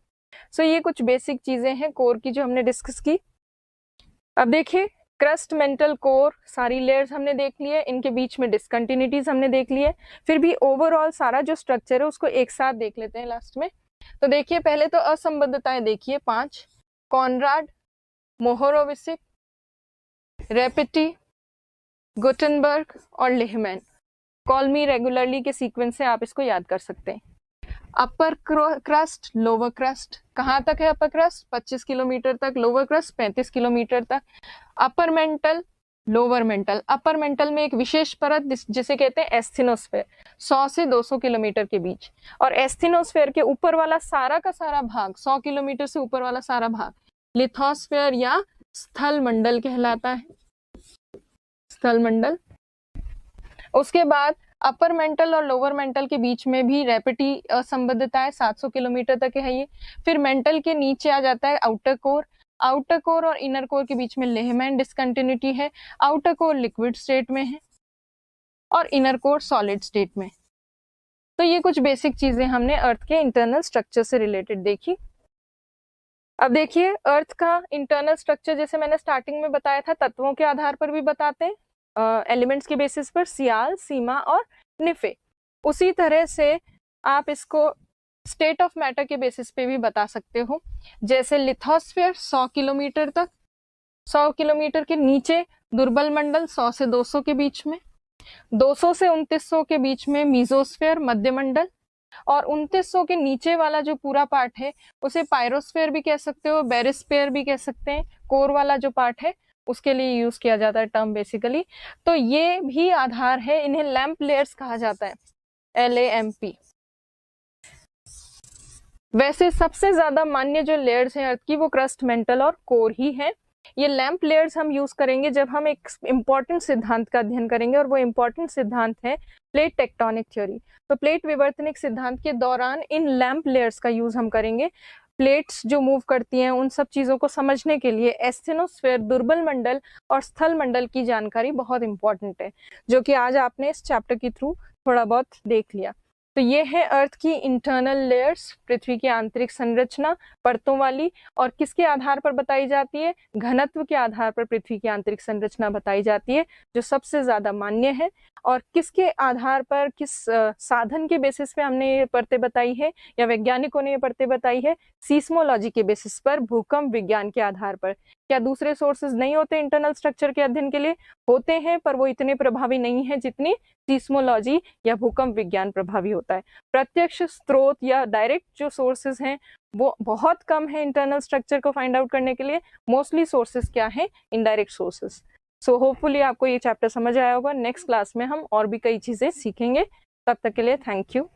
So ये कुछ बेसिक चीजें हैं कोर की जो हमने डिस्कस की। अब देखिए क्रस्ट, मेंटल, कोर, सारी लेयर्स हमने देख ली है, इनके बीच में डिसकंटिन्यूटीज हमने देख ली है। फिर भी ओवरऑल सारा जो स्ट्रक्चर है उसको एक साथ देख लेते हैं लास्ट में। तो देखिए पहले तो असंबद्धताएं देखिए 5, कॉनराड, मोहोरोविसिक, रेपिटी, गुटेनबर्ग और लेहमैन। कॉल मी रेगुलरली के सीक्वेंस से आप इसको याद कर सकते हैं। अपर क्रस्ट, लोअर क्रस्ट, कहाँ तक है अपर क्रस्ट, 25 किलोमीटर तक, लोअर क्रस्ट 35 किलोमीटर तक। Upper mantle, lower mental. Upper mantle में एक विशेष परत जिसे कहते हैं एस्थेनोस्फेयर, 100 से 200 किलोमीटर के बीच। और एस्थेनोस्फेयर के ऊपर वाला सारा का सारा भाग, 100 किलोमीटर से ऊपर वाला सारा भाग लिथोस्फेयर या स्थल मंडल कहलाता है, स्थल मंडल। उसके बाद अपर मेंटल और लोअर मेंटल के बीच में भी रैपिडी असंबद्धता है, 700 किलोमीटर तक है ये। फिर मेंटल के नीचे आ जाता है आउटर कोर। आउटर कोर और इनर कोर के बीच में लेहमैन डिसकंटिन्यूटी है। आउटर कोर लिक्विड स्टेट में है और इनर कोर सॉलिड स्टेट में। तो ये कुछ बेसिक चीजें हमने अर्थ के इंटरनल स्ट्रक्चर से रिलेटेड देखी। अब देखिए अर्थ का इंटरनल स्ट्रक्चर जैसे मैंने स्टार्टिंग में बताया था, तत्वों के आधार पर भी बताते हैं। एलिमेंट्स के बेसिस पर सियाल, सीमा और निफे। उसी तरह से आप इसको स्टेट ऑफ मैटर के बेसिस पे भी बता सकते हो। जैसे लिथोस्फीयर 100 किलोमीटर तक, 100 किलोमीटर के नीचे दुर्बल मंडल 100 से 200 के बीच में, 200 से 2900 के बीच में मीजोस्फीयर मध्य मंडल, और 2900 के नीचे वाला जो पूरा पार्ट है उसे पायरोस्फीयर भी कह सकते हो, बेरिस्फीयर भी कह सकते हैं। कोर वाला जो पार्ट है उसके लिए यूज किया जाता है टर्म बेसिकली। तो ये भी आधार है, इन्हें लैंप लेयर्स कहा जाता है, LAMP। वैसे सबसे ज्यादा मान्य जो लेयर्स हैं अर्थ की वो क्रस्ट, मेंटल और कोर ही है। ये लैंप लेयर्स हम यूज करेंगे जब हम एक इंपॉर्टेंट सिद्धांत का अध्ययन करेंगे, और वो इंपॉर्टेंट सिद्धांत है प्लेट टेक्टोनिक थ्योरी। तो प्लेट विवर्तनिक सिद्धांत के दौरान इन लैंप लेयर्स का यूज हम करेंगे। प्लेट्स जो मूव करती हैं उन सब चीजों को समझने के लिए एस्थेनोस्फीयर, दुर्बल मंडल और स्थल मंडल की जानकारी बहुत इंपॉर्टेंट है, जो कि आज आपने इस चैप्टर के थ्रू थोड़ा बहुत देख लिया। तो ये है अर्थ की इंटरनल लेयर्स, पृथ्वी की आंतरिक संरचना परतों वाली, और किसके आधार पर बताई जाती है? घनत्व के आधार पर पृथ्वी की आंतरिक संरचना बताई जाती है, जो सबसे ज्यादा मान्य है। और किसके आधार पर, किस साधन के बेसिस पे हमने ये परतें बताई है या वैज्ञानिकों ने ये परतें बताई है? सीस्मोलॉजी के बेसिस पर, भूकंप विज्ञान के आधार पर। क्या दूसरे सोर्सेज नहीं होते इंटरनल स्ट्रक्चर के अध्ययन के लिए? होते हैं, पर वो इतने प्रभावी नहीं है जितनी सीस्मोलॉजी या भूकंप विज्ञान प्रभावी होता है। प्रत्यक्ष स्रोत या डायरेक्ट जो सोर्सेज हैं वो बहुत कम है इंटरनल स्ट्रक्चर को फाइंड आउट करने के लिए। मोस्टली सोर्सेज क्या है? Indirect sources. सो होपफुली आपको ये चैप्टर समझ आया होगा। नेक्स्ट क्लास में हम और भी कई चीजें सीखेंगे। तब तक के लिए थैंक यू।